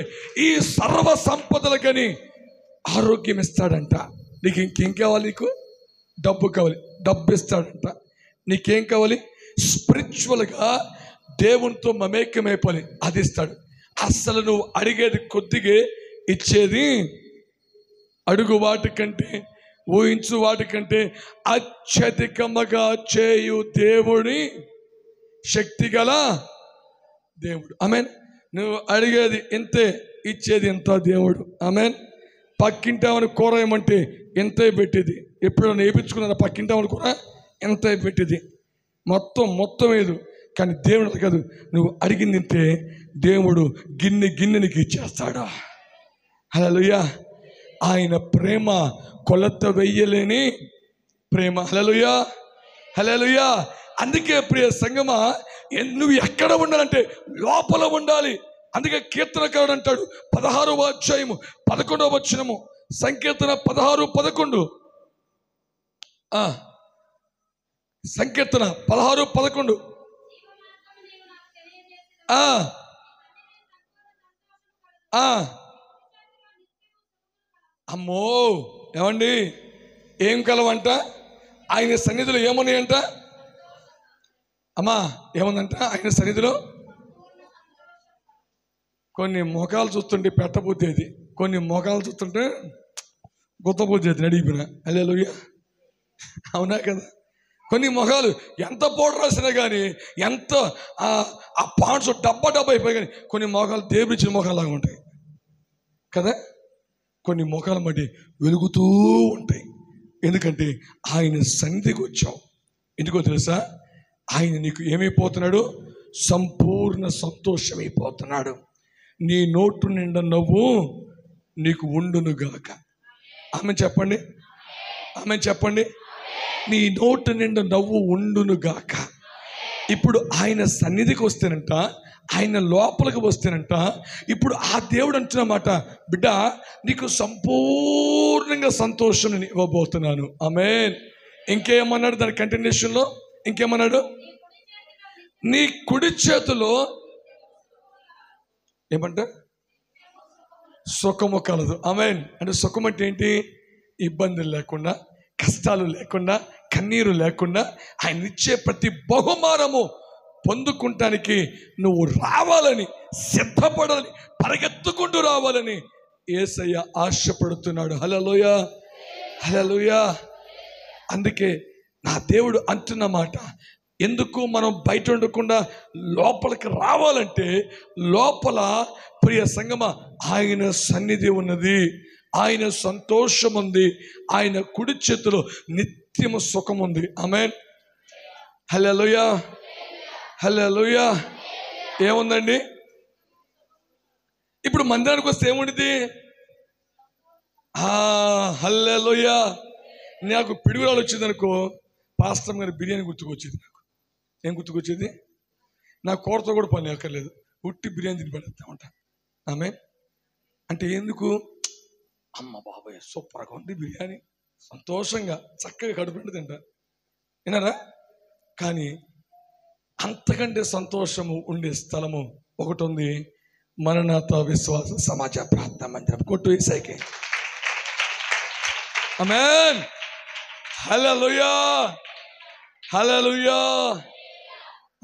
ఈ సర్వ సంపదల గని ఆరోగ్యం ఇస్తాడంట. నీకు ఇంకేం కావాలి? నీకు డబ్బు కావాలి, డబ్బు ఇస్తాడంట. నీకేం కావాలి? స్పిరిచువల్గా దేవునితో మమేకమైపోయి అది ఇస్తాడు. అసలు నువ్వు అడిగేది కొద్దిగా ఇచ్చేది, అడుగు వాటికంటే, ఊహించు వాటికంటే అత్యధికముగా చేయు దేవుడి శక్తి గల దేవుడు. ఆమేన్. నువ్వు అడిగేది ఇంతే, ఇచ్చేది ఎంత దేవుడు. ఆమేన్. పక్కింటామని కూర ఏమంటే ఎంతే పెట్టేది. ఎప్పుడైనా వేయించుకున్నా పక్కింటామని కూర ఎంత పెట్టేది, మొత్తం ఏదు. కానీ దేవుడు కాదు, నువ్వు అడిగింది తింటే దేవుడు గిన్నె నీకు ఇచ్చేస్తాడా. హల్లెలూయా. ఆయన ప్రేమ కొలత వెయ్యలేని ప్రేమ. హల్లెలూయా, హల్లెలూయా. అందుకే ప్రియ సంగమా, నువ్వు ఎక్కడ ఉండాలంటే లోపల ఉండాలి. అందుకే కీర్తనకారుడు అంటాడు 16వ అధ్యాయము 11వ వచనము, సంకీర్తన 16:11, సంకీర్తన 16:11. అమ్మో, ఏమండి, ఏం కలవంట? ఆయన సన్నిధిలో ఏమున్నాయంట? అమ్మా, ఏముందంట ఆయన సన్నిధిలో? కొన్ని మొఖాలు చూస్తుంటే పెట్టబుద్ధేది, కొన్ని మొఖాలు చూస్తుంటే గుత్తబుద్ధేది నడిపిన. హల్లెలూయా, అవునా కదా? కొన్ని మొఖాలు ఎంత పౌడర్ రాసినా కానీ, ఎంత ఆ పాండ్స్ డబ్బా అయిపోయి కానీ కొన్ని మొఖాలు దేవుడిచ్చిన మొఖాలాగా ఉంటాయి కదా. కొన్ని మొఖాలు మట్టి వెలుగుతూ ఉంటాయి. ఎందుకంటే ఆయన సన్నిధికి వచ్చావు. ఎందుకో తెలుసా? ఆయన నీకు ఏమైపోతున్నాడు? సంపూర్ణ సంతోషమైపోతున్నాడు. నీ నోటు నిండా నవ్వు నీకు ఉండునుగాక. ఆమె చెప్పండి, ఆమె చెప్పండి. నీ నోటు నిండా నవ్వు ఉండునుగాక. ఇప్పుడు ఆయన సన్నిధికి వస్తేనంట, ఆయన లోపలికి వస్తేనంట, ఇప్పుడు ఆ దేవుడు అంటున్నమాట, బిడ్డ నీకు సంపూర్ణంగా సంతోషం ఇవ్వబోతున్నాను. ఆమేన్. ఇంకేమన్నాడు దాని కంటిన్యూషన్లో? ఇంకేమన్నాడు? నీ కుడి చేతిలో ఏమంట? సుఖము కలదు. ఆమేన్. అంటే సుఖం అంటే ఏంటి? ఇబ్బందులు లేకుండా, కష్టాలు లేకుండా, కన్నీరు లేకుండా ఆయన ఇచ్చే ప్రతి బహుమానము పొందుకుంటానికి నువ్వు రావాలని, సిద్ధపడాలని, పరిగెత్తుకుంటూ రావాలని యేసయ్య ఆశపడుతున్నాడు. హల్లెలూయా, హల్లెలూయా. అందుకే నా దేవుడు అంటున్నమాట, ఎందుకు మనం బయట ఉండకుండా లోపలికి రావాలంటే, లోపల ప్రియ సంగమా ఆయన సన్నిధి ఉన్నది, ఆయన సంతోషం ఉంది, ఆయన కుడి చేతిలో నిత్యము సుఖం ఉంది. ఆమేన్. హల్లెలూయా, హల్లెలూయా. ఏముందండి? ఇప్పుడు మందిరానికి వస్తే ఏముండిది? హల్లెలూయా. నాకు పిడుగురాలు వచ్చింది అనుకో, పాస్టర్ గారి బిర్యానీ గుర్తుకొచ్చేది. నాకు ఏం గుర్తుకొచ్చేది? నా కూరతో కూడా పని అక్కర్లేదు, ఉట్టి బిర్యానీ తిని పెడతా ఉంటా. ఆమె అంటే ఎందుకు? అమ్మ బాబాయ్ సూపర్గా ఉంది బిర్యానీ, సంతోషంగా చక్కగా కడుపు తింటా, విన్నారా? కానీ అంతకంటే సంతోషము ఉండే స్థలము ఒకటి ఉంది, మరణాత విశ్వాస సమాజ ప్రార్థన మందిరం. కొట్టు ఈసాయికి. ఆమేన్. హల్లెలూయా, హల్లెలూయా.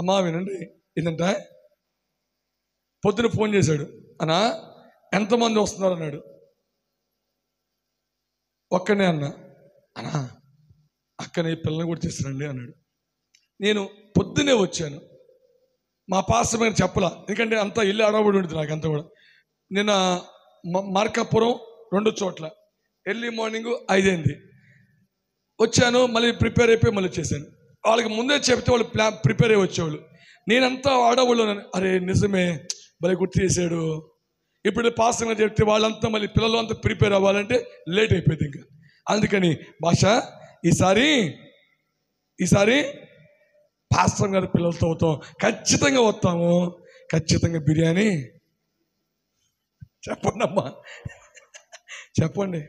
అమ్మా వినండి, ఏంటంటే పొద్దున ఫోన్ చేశాడు, అన్నా ఎంతమంది వస్తున్నారు అన్నాడు. ఒక్కనే అన్నా. అన్నా ఆ అక్కనే పిల్లల్ని కూడా తీసుకురండి అన్నాడు. నేను పొద్దునే వచ్చాను. మా పాస్టర్ మీద చెప్పలా, ఎందుకంటే అంతా ఇల్లు అడవబడి ఉంటుంది నాకు అంతా కూడా. నిన్న మార్కాపురం 2 చోట్ల ఎర్లీ మార్నింగ్ 5 అయింది. వచ్చాను, మళ్ళీ ప్రిపేర్ అయిపోయి మళ్ళీ వచ్చేసాను. వాళ్ళకి ముందే చెప్తే వాళ్ళు ప్రిపేర్ అయ్యి వచ్చేవాళ్ళు. నేనంతా ఆడవాళ్ళు, అరే నిజమే భలే గుర్తు చేశాడు. ఇప్పుడు పాస్టర్ మీద చెప్తే వాళ్ళంతా మళ్ళీ పిల్లలు అంతా ప్రిపేర్ అవ్వాలంటే లేట్ అయిపోయింది. ఇంకా అందుకని భాష ఈసారి పాస్టర్ గారి పిల్లలతో అవుతాం, ఖచ్చితంగా వస్తాము. ఖచ్చితంగా బిర్యానీ చెప్పండి అమ్మా, చెప్పండి.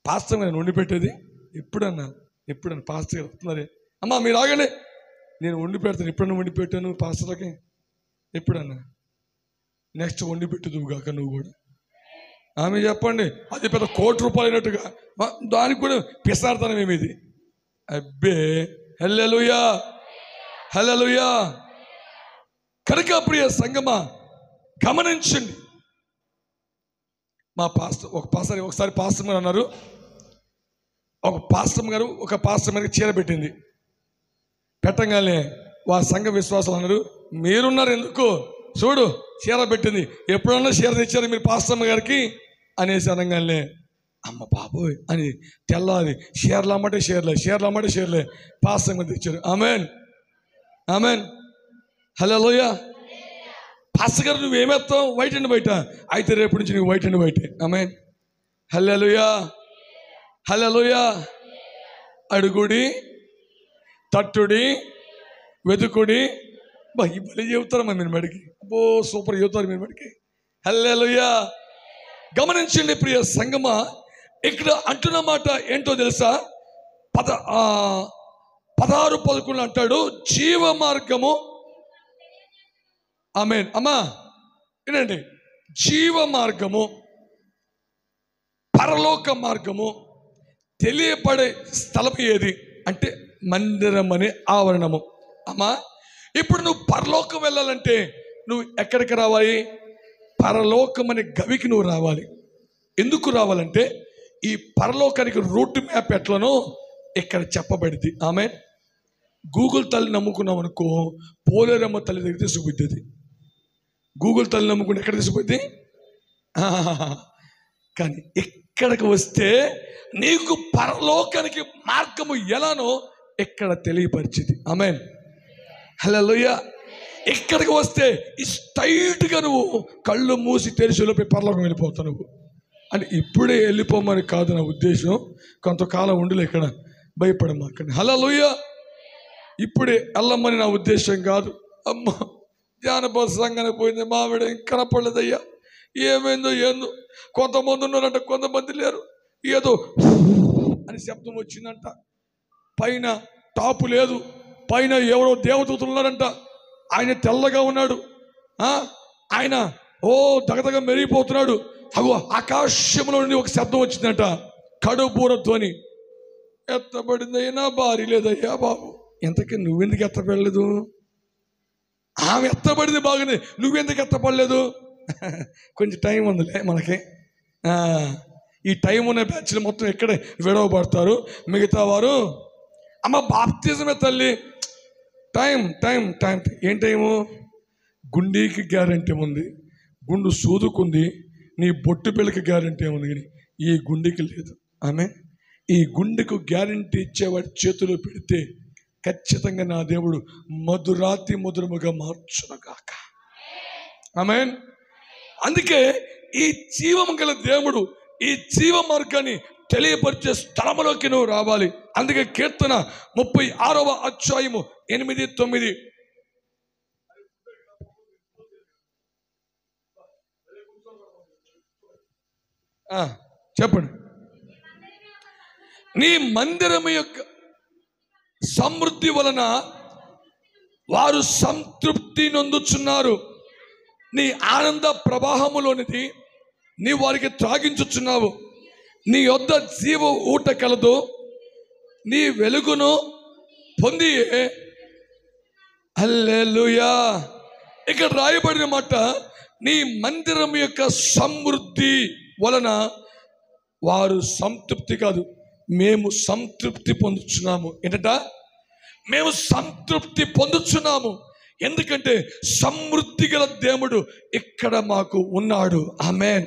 పాస్టర్ నేను వండి పెట్టేది ఎప్పుడన్నా పాస్టర్ గారు వస్తున్నారే, అమ్మా మీరు ఆగండి, నేను వండి పెడతాను. ఎప్పుడన్నా వండి పెట్టాను పాస్టర్లకి? ఎప్పుడన్నా? నెక్స్ట్ వండి పెట్టుదువు కాక నువ్వు కూడా. ఆమె చెప్పండి. అది పెద్ద ₹1,00,00,000 అయినట్టుగా దానికి కూడా పిసారుతనం ఏమిది? అబ్బే, హల్లెలూయా. కనుక ప్రియ సంగమా గమనించండి. మా పాస్టర్ ఒకసారి పాస్టర్ గారు అన్నారు, ఒక పాస్టర్ గారికి చీర పెట్టంగానే వాళ్ళ సంఘ విశ్వాసాలు అన్నారు, మీరున్నారు ఎందుకు చూడు చీర పెట్టింది, ఎప్పుడన్నా చీర తెచ్చారు మీరు పాస్టర్ గారికి అనేసి అనగానే అమ్మ బాబోయ్ అని తెల్లారి చీరలు అమ్మటే చీరలే పాస్టర్ గారు తెచ్చారు. Amen hallelujah. పాస్టర్ గారు నువ్వేమేస్తావు? వైట్ అండ్ వైట్ అయితే రేపు నుంచి నువ్వు white and white. Amen hallelujah. అడుగుడి, తట్టుడి, వెతుకుడి. భలే చెబుతారమ్మా మీరు మడికి. అబ్బో సూపర్ చెబుతారు మీరు మడికి. హల్లెలూయా. గమనించండి ప్రియ సంగమా, ఇక్కడ అంటున్న మాట ఏంటో తెలుసా? 16-11 అంటాడు, జీవ మార్గము. ఆమేన్ అమ్మా వినండి. జీవ మార్గము, పరలోక మార్గము తెలియపడే స్థలం ఏది అంటే మందిరం అనే ఆవరణము. అమ్మా ఇప్పుడు నువ్వు పరలోకం వెళ్ళాలంటే నువ్వు ఎక్కడికి రావాలి? పరలోకం అనే గవికి నువ్వు రావాలి. ఎందుకు రావాలంటే ఈ పరలోకానికి రూట్ మ్యాప్ ఎట్లనో ఇక్కడ చెప్పబడింది. ఆమె గూగుల్ తల్లి నమ్ముకున్నాం అనుకో, పోలేరమ్మ తల్లి దగ్గర తీసుకుపోతుంది. గూగుల్ తల్లి నమ్ముకుంటే ఎక్కడ తీసుకుపోయింది? కానీ ఇక్కడికి వస్తే నీకు పరలోకానికి మార్గము ఎలానో ఇక్కడ తెలియపరిచింది. ఆమేన్ హల్లెలూయా. ఇక్కడికి వస్తే స్ట్రైట్గా నువ్వు కళ్ళు మూసి తెరిచిలోపై పరలోకం వెళ్ళిపోతావు నువ్వు. అంటే ఇప్పుడే వెళ్ళిపోమని కాదు నా ఉద్దేశం, కొంతకాలం ఉండిలే ఇక్కడ, భయపడమాకండి. హల్లెలూయా. ఇప్పుడే వెళ్ళమని నా ఉద్దేశం కాదు. అమ్మ జానపద సంఘానికి పోయింది, మావిడ కనపడలేదయ్యా, ఏమైందో ఏందో. కొంతమంది ఉన్నారంట, కొంతమంది లేరు. ఏదో అని శబ్దం వచ్చిందంట, పైన టాపు లేదు, పైన ఎవరో దేవదూతలు ఉన్నారంట. ఆయన తెల్లగా ఉన్నాడు, ఆయన దగదగ మెరిగిపోతున్నాడు. అగో ఆకాశంలో నుండి ఒక శబ్దం వచ్చిందంట, కడుబూర ధ్వని. ఎత్తబడిందయ్యా, భారీ లేదయ్యా బాబు. ఎంతకీ నువ్వెందుకు ఎత్తపడలేదు? ఆమె ఎత్తబడింది బాగానే, నువ్వెందుకు ఎత్తపడలేదు? కొంచెం టైం ఉందిలే మనకి. ఈ టైం ఉన్న బ్యాచ్లు మొత్తం ఇక్కడే విడవబడతారు, మిగతా వారు అమ్మ బాప్తిజమే తల్లి. టైం ఏం టైము? గుండీకి గ్యారంటీ ఉంది, గుండు సూదుకుంది, నీ బొట్టు పిల్లకి గ్యారంటీ ఉంది, కానీ ఈ గుండెకి లేదు. ఆమె ఈ గుండెకు గ్యారంటీ ఇచ్చేవాడి చేతిలో పెడితే ఖచ్చితంగా నా దేవుడు మధురాతి మధురముగా మార్చునగాక. ఆమేన్. అందుకే ఈ జీవము గల దేవుడు ఈ జీవ మార్గాన్ని తెలియపరిచే స్థలములోకి నువ్వు రావాలి. అందుకే కీర్తన 36వ అధ్యాయము 8, 9 చెప్పండి. నీ మందిరము యొక్క సమృద్ధి వలన వారు సంతృప్తి నొందుచున్నారు. నీ ఆనంద ప్రవాహములోనిది నీ వారికి త్రాగించుచున్నావు. నీ యొద్ద జీవ ఊట కలదు, నీ వెలుగును పొంది. హల్లెలూయా. ఇక్కడ రాయబడిన మాట, నీ మందిరం యొక్క సమృద్ధి వలన వారు సంతృప్తి కాదు, మేము సంతృప్తి పొందుచున్నాము. ఏంటంట? మేము సంతృప్తి పొందుచున్నాము. ఎందుకంటే సమృద్ధి గల దేవుడు ఇక్కడ మాకు ఉన్నాడు. ఆమేన్.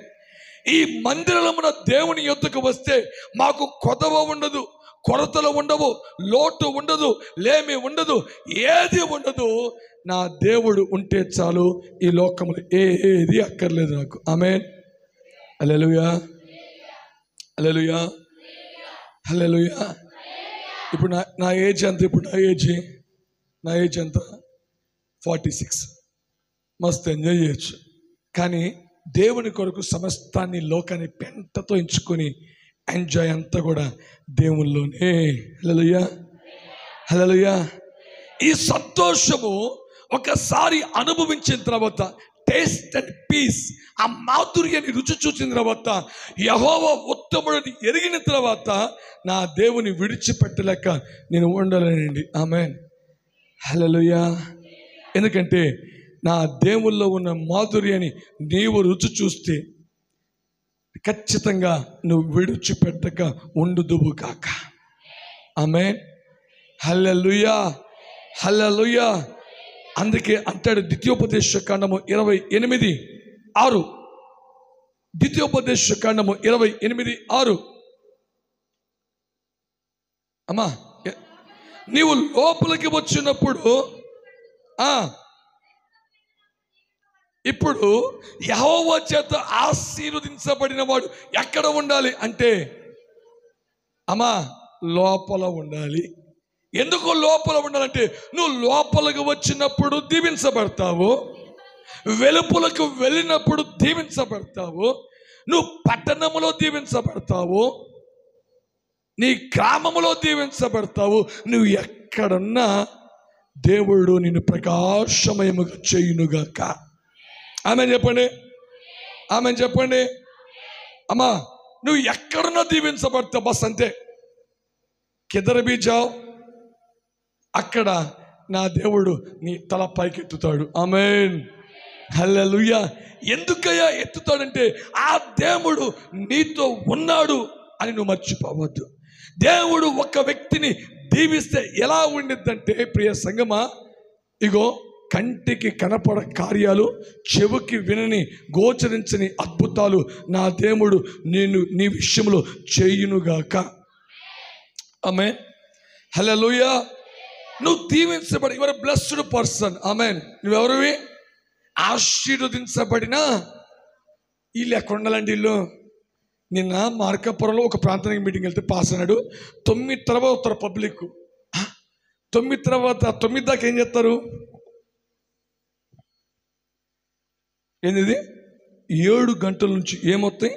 ఈ మందిరమున దేవుని యొద్దకు వస్తే మాకు కొదవ ఉండదు, కొరతలు ఉండవు, లోటు ఉండదు, లేమి ఉండదు, ఏది ఉండదు. నా దేవుడు ఉంటే చాలు, ఈ లోకములు ఏది అక్కర్లేదు నాకు. ఆమేన్. హల్లెలూయా, హల్లెలూయా, హల్లెలూయా. ఇప్పుడు నా ఏజ్ ఎంత? ఇప్పుడు నా ఏజ్ ఎంత? 46. మస్తు ఎంజాయ్ చేయొచ్చు. కానీ దేవుని కొరకు సమస్తాన్ని, లోకాన్ని పెంటతో ఎంచుకొని ఎంజాయ్ అంతా కూడా దేవుల్లోనే. హల్లెలూయా, హల్లెలూయా. ఈ సంతోషము ఒకసారి అనుభవించిన తర్వాత, టేస్ట్ అండ్ పీస్, ఆ మాధుర్యాన్ని రుచి చూసిన తర్వాత, యెహోవా ఉత్తముడిని ఎరిగిన తర్వాత నా దేవుని విడిచిపెట్టలేక నేను ఉండలేనండి. ఆమేన్. హల్లెలూయా. ఎందుకంటే నా దేవుల్లో ఉన్న మాధుర్యాన్ని నీవు రుచి చూస్తే ఖచ్చితంగా నువ్వు విడిచిపెట్టక ఉండుదువు కాక. ఆమేన్. హల్లెలూయా, హల్లెలూయా. అందుకే అంటాడు ద్వితీయోపదేశ కాండము 28:6. ద్వితీయోపదేశ కాండము 28:6. అమ్మా, నీవు లోపలికి వచ్చినప్పుడు ఇప్పుడు యెహోవా చేత ఆశీర్వదించబడిన వాడు ఎక్కడ ఉండాలి అంటే, అమ్మా, లోపల ఉండాలి. ఎందుకు లోపల ఉండాలంటే, నువ్వు లోపలికి వచ్చినప్పుడు దీవించబడతావు, వెలుపులకు వెళ్ళినప్పుడు దీవించబడతావు, నువ్వు పట్టణములో దీవించబడతావు, నీ గ్రామములో దీవించబడతావు. నువ్వు ఎక్కడున్నా దేవుడు నిన్ను ప్రకాశమయముగా చేయునుగాక. ఆమెన్ చెప్పండి, ఆమెన్ చెప్పండి. అమ్మా, నువ్వు ఎక్కడున్నా దీవించబడతావు, బస్ అంతే. కిదర్ బీ జావ్, అక్కడ నా దేవుడు నీ తల పైకెత్తుతాడు. ఆమేన్. హల్లెలూయా. ఎందుకయ్యా ఎత్తుతాడంటే, ఆ దేవుడు నీతో ఉన్నాడు అని నువ్వు మర్చిపోవద్దు. దేవుడు ఒక వ్యక్తిని దీవిస్తే ఎలా ఉండిద్దంటే, ప్రియ సంగమా, ఇగో కంటికి కనపడ కార్యాలు, చెవుకి వినని, గోచరించని అద్భుతాలు నా దేవుడు నీ విషయంలో చేయునుగాక. ఆమేన్. హల్లెలూయా. నువ్వు దీవించబడి, యువర్ బ్లెస్డ్ పర్సన్. ఆమేన్. నువ్వెవరివి? ఆశీర్వదించబడిన. వీళ్ళు ఎక్కడ ఉండాలండి? వీళ్ళు నిన్న మార్కాపురంలో ఒక ప్రాంతానికి మీటింగ్ వెళ్తే పాస్ అన్నాడు. 9 తర్వాత వస్తారు పబ్లిక్. 9 తర్వాత 9 దాకా ఏం చేస్తారు? ఏంది? 7 గంటల నుంచి ఏమొస్తాయి?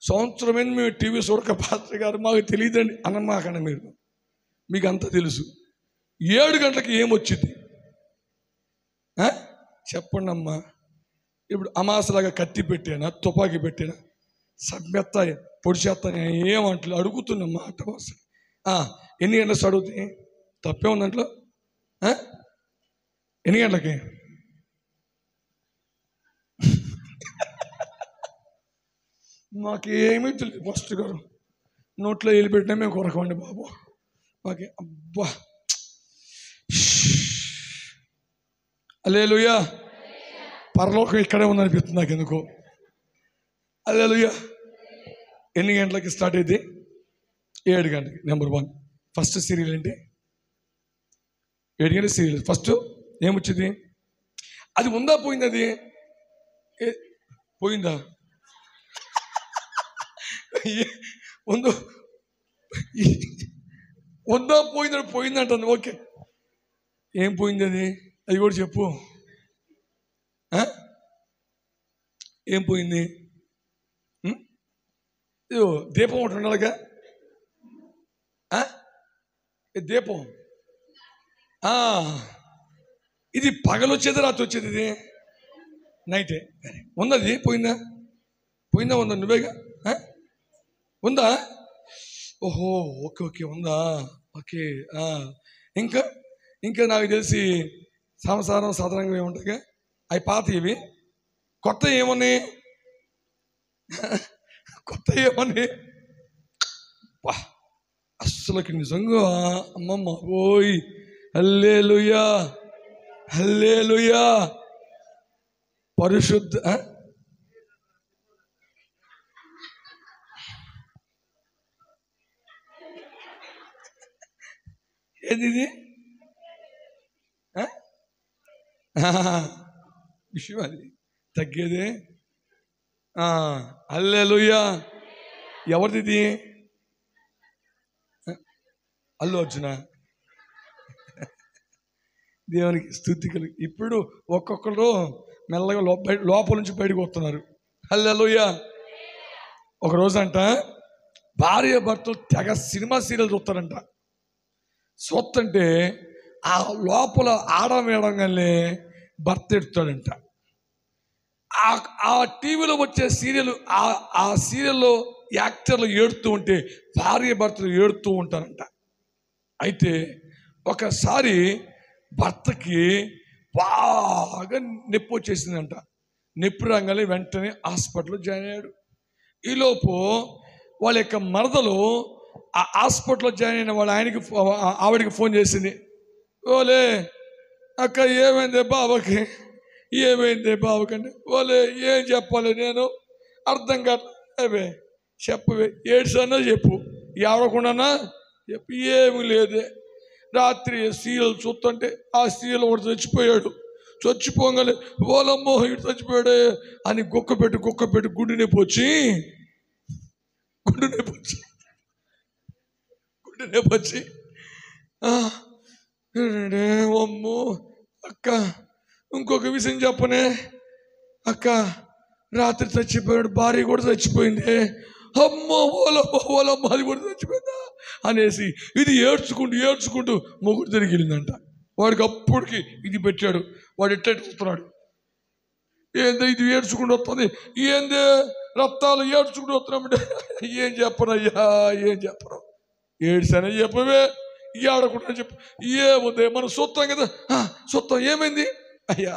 సంవత్సరమైన మేము టీవీ చూడక పాస్టర్ గారు మాకు తెలియదండి అన్నమాకండి. మీకు అంతా తెలుసు. 7 గంటలకి ఏమొచ్చింది చెప్పండి అమ్మా. ఇప్పుడు అమాసలాగా కత్తి పెట్టానా, తుపాకీ పెట్టానా, సమ్మెత్తా పొడి చేస్తాను ఏమంటలే, అడుగుతున్నమ్మా అట్టవాస. ఎన్ని గంటలకు అడుగుతాయి? తప్పే ఉంది దాంట్లో. ఎన్ని గంటలకి? మాకేమీ తెలియదు. ఫస్ట్ గారు నోట్లో వెళ్ళి పెట్టినా మేము కొరకండి బాబు. మాకే అబ్బా. హల్లెలూయా. పరలోకం ఇక్కడే ఉందనిపిస్తుంది నాకు ఎందుకో. హల్లెలూయా. ఎన్ని గంటలకి స్టార్ట్ అయింది? 7 గంటలకి. నెంబర్ 1 ఫస్ట్ సీరియల్ ఏంటి? 7 గంటల సీరియల్. ఫస్ట్ ఏమొచ్చింది? అది ఉందా పోయింది? అది పోయిందా? ఉందో ఉందా పోయిందా? పోయిందంటుంది. ఓకే, ఏం పోయింది అది? అది కూడా చెప్పు. ఏం పోయింది? దీపం ఒకటి ఉండాలిగా. దీపం ఇది పగలు వచ్చేది, రాత్రి వచ్చేది. ఇది నైటే ఉన్నది. పోయిందా? పోయిందా? ఉందా? నువ్వేగా ఉందా? ఓహో, ఓకే ఓకే, ఉందా? ఓకే. ఇంకా ఇంకా నాకు తెలిసి సంసారం సాధారణంగా ఏముంటాయిగా, అవి పాత. ఇవి కొత్త ఏమున్నాయి? కొత్త ఏమని అస్సలకి నిజంగా అమ్మమ్మ ఓయ్ హల్లెలూయా హల్లెలూయా పరిశుద్ధ ఏది ఇది విషయం అది తగ్గేదే. హల్లెలూయా ఎవరిది ఇది? అల్లు అర్జున. దేవునికి స్తుతి కలుగు. ఇప్పుడు ఒక్కొక్కరు మెల్లగా లోపల నుంచి బయటకు వస్తున్నారు. హల్లెలూయా. ఒకరోజంట భార్య భర్తలు తెగ సినిమా సీరియల్ చూస్తారంట. చూస్తుంటే ఆ లోపల ఆడమేడంగానే భర్త ఎడుతాడంట. ఆ టీవీలో వచ్చే సీరియల్ ఆ సీరియల్లో యాక్టర్లు ఏడుతూ ఉంటే భార్య భర్తలు ఏడుతూ ఉంటారంట. అయితే ఒకసారి భర్తకి బాగా నొప్పి వచ్చేసిందంట. నొప్పి రాగానే వెంటనే హాస్పిటల్లో జాయిన్ అయ్యాడు. ఈలోపు వాళ్ళ యొక్క మరదలు ఆ హాస్పిటల్లో జాయిన్ అయిన వాళ్ళ ఆవిడకి ఫోన్ చేసింది. ఓలే అక్క ఏమైంది బావకి, ఏమైంది బావకండి? ఓలే ఏం చెప్పాలి నేను అర్థం కావే, చెప్పవే, ఏడ్సన్నా చెప్పు, ఎవడకుండానా చెప్పు. ఏమి లేదే, రాత్రి సీరియల్ చూస్తుంటే ఆ సీరియల్ ఒకటి చచ్చిపోయాడు. చచ్చిపోగానే ఓలమ్మో ఇటు చచ్చిపోయాడే అని గుక్క పెట్టి గుండె నొప్పి వచ్చి అమ్మో అక్క ఇంకొక విషయం చెప్పనే అక్క, రాత్రి చచ్చిపోయాడు, భార్య కూడా చచ్చిపోయింది. అమ్మో ఓలమ్మ అది కూడా చచ్చిపోయిందా అనేసి ఇది ఏడ్చుకుంటూ మొగుడు తిరిగి వెళ్ళిందంట. వాడికి అప్పటికి ఇది పెట్టాడు. వాడు ఎట్లా చూస్తున్నాడు, ఏందో ఇది ఏడ్చుకుంటూ వస్తుంది, ఏందే రక్తాలు ఏడ్చుకుంటూ వస్తున్నామంటే ఏం చెప్పనయ్యా, ఏం చెప్పను, ఏడ్చానే చెప్పవే, ఆడకుండా చెప్పు, ఏముంది మనం చూస్తాం కదా. చూస్తాం, ఏమైంది అయ్యా,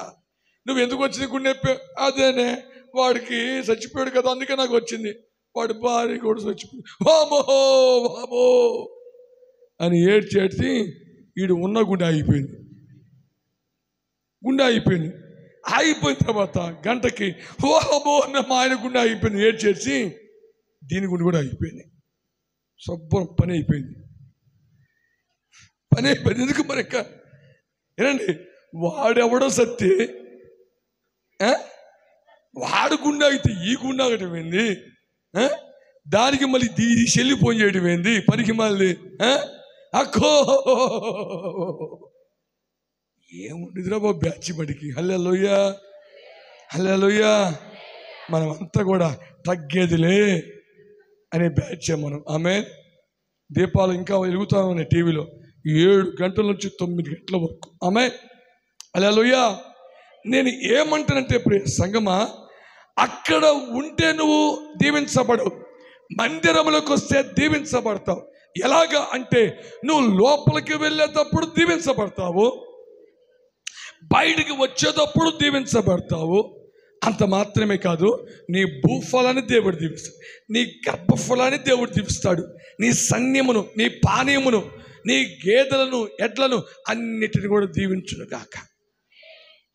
నువ్వు ఎందుకు వచ్చింది గుండె నొప్పి? అదేనే వాడికి చచ్చిపోయాడు కదా అందుకే నాకు వచ్చింది, వాడి భార్య కూడా చచ్చిపోయింది, వామో వామో అని ఏడ్చేసి వీడు ఉన్న గుండె ఆగిపోయింది. ఆగిపోయిన తర్వాత గంటకి ఓహో మా ఆయన గుండె ఆగిపోయింది. ఏడ్చేసి దీని గుండె కూడా ఆగిపోయింది. శుభ్రం పని అయిపోయింది. ఎందుకు మరి ఏనండి, వాడెవడో సత్తి వాడు గుండె ఆగితే ఈ గుండె ఆగటం ఏంది? దానికి మళ్ళీ దీని చెల్లిపోయి చేయడం ఏంది? పనికి మళ్ళీ అక్కో ఏముండదురా బాబు బ్యాచి బడికి. హల్లెలూయా హల్లెలూయా. మనం అంతా కూడా తగ్గేదిలే అనే బ్యాచ్ మనం. ఆమె దీపాలు ఇంకా వెలుగుతా ఉన్నాయి టీవీలో 7 గంటల నుంచి 9 గంటల వరకు. ఆమె హల్లెలూయా. నేను ఏమంటానంటే ప్రియ సంగమా, అక్కడ ఉంటే నువ్వు దీవించబడవు, మందిరంలోకి వస్తే దీవించబడతావు. ఎలాగా అంటే నువ్వు లోపలికి వెళ్ళేటప్పుడు దీవించబడతావు, బయటికి వచ్చేటప్పుడు దీవించబడతావు. అంత మాత్రమే కాదు, నీ భూఫలాన్ని దేవుడు దీవిస్తాడు, నీ గర్భఫలాన్ని దేవుడు దీవిస్తాడు, నీ సైన్యమును, నీ పానీయమును, నీ గేదెలను, ఎడ్లను అన్నిటిని కూడా దీవించును గాక.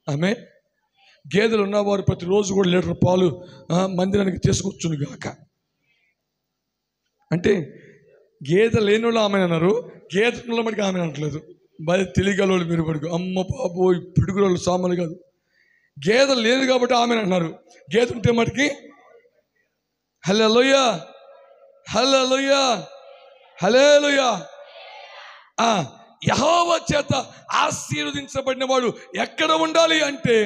ఆమె గేదెలు ఉన్నవారు ప్రతిరోజు కూడా 1 లీటర్ పాలు మందిరానికి తీసుకొచ్చును గాక. అంటే గేదె లేని వాళ్ళు ఆమె అన్నారు, గేదె ఉన్న మటుకు ఆమె అనట్లేదు. మరి తెలియగలవాళ్ళు మీరు పడుకు అమ్మ బాబో పిడుగులు సామాన్లు కాదు. గేదె లేదు కాబట్టి ఆమె అన్నారు, గేదె ఉంటే మటుకి హల్లెలూయా హల్లెలూయా హల్లెలూయా. యెహోవా చేత ఆశీర్వదించబడిన వాడు ఎక్కడ ఉండాలి అంటే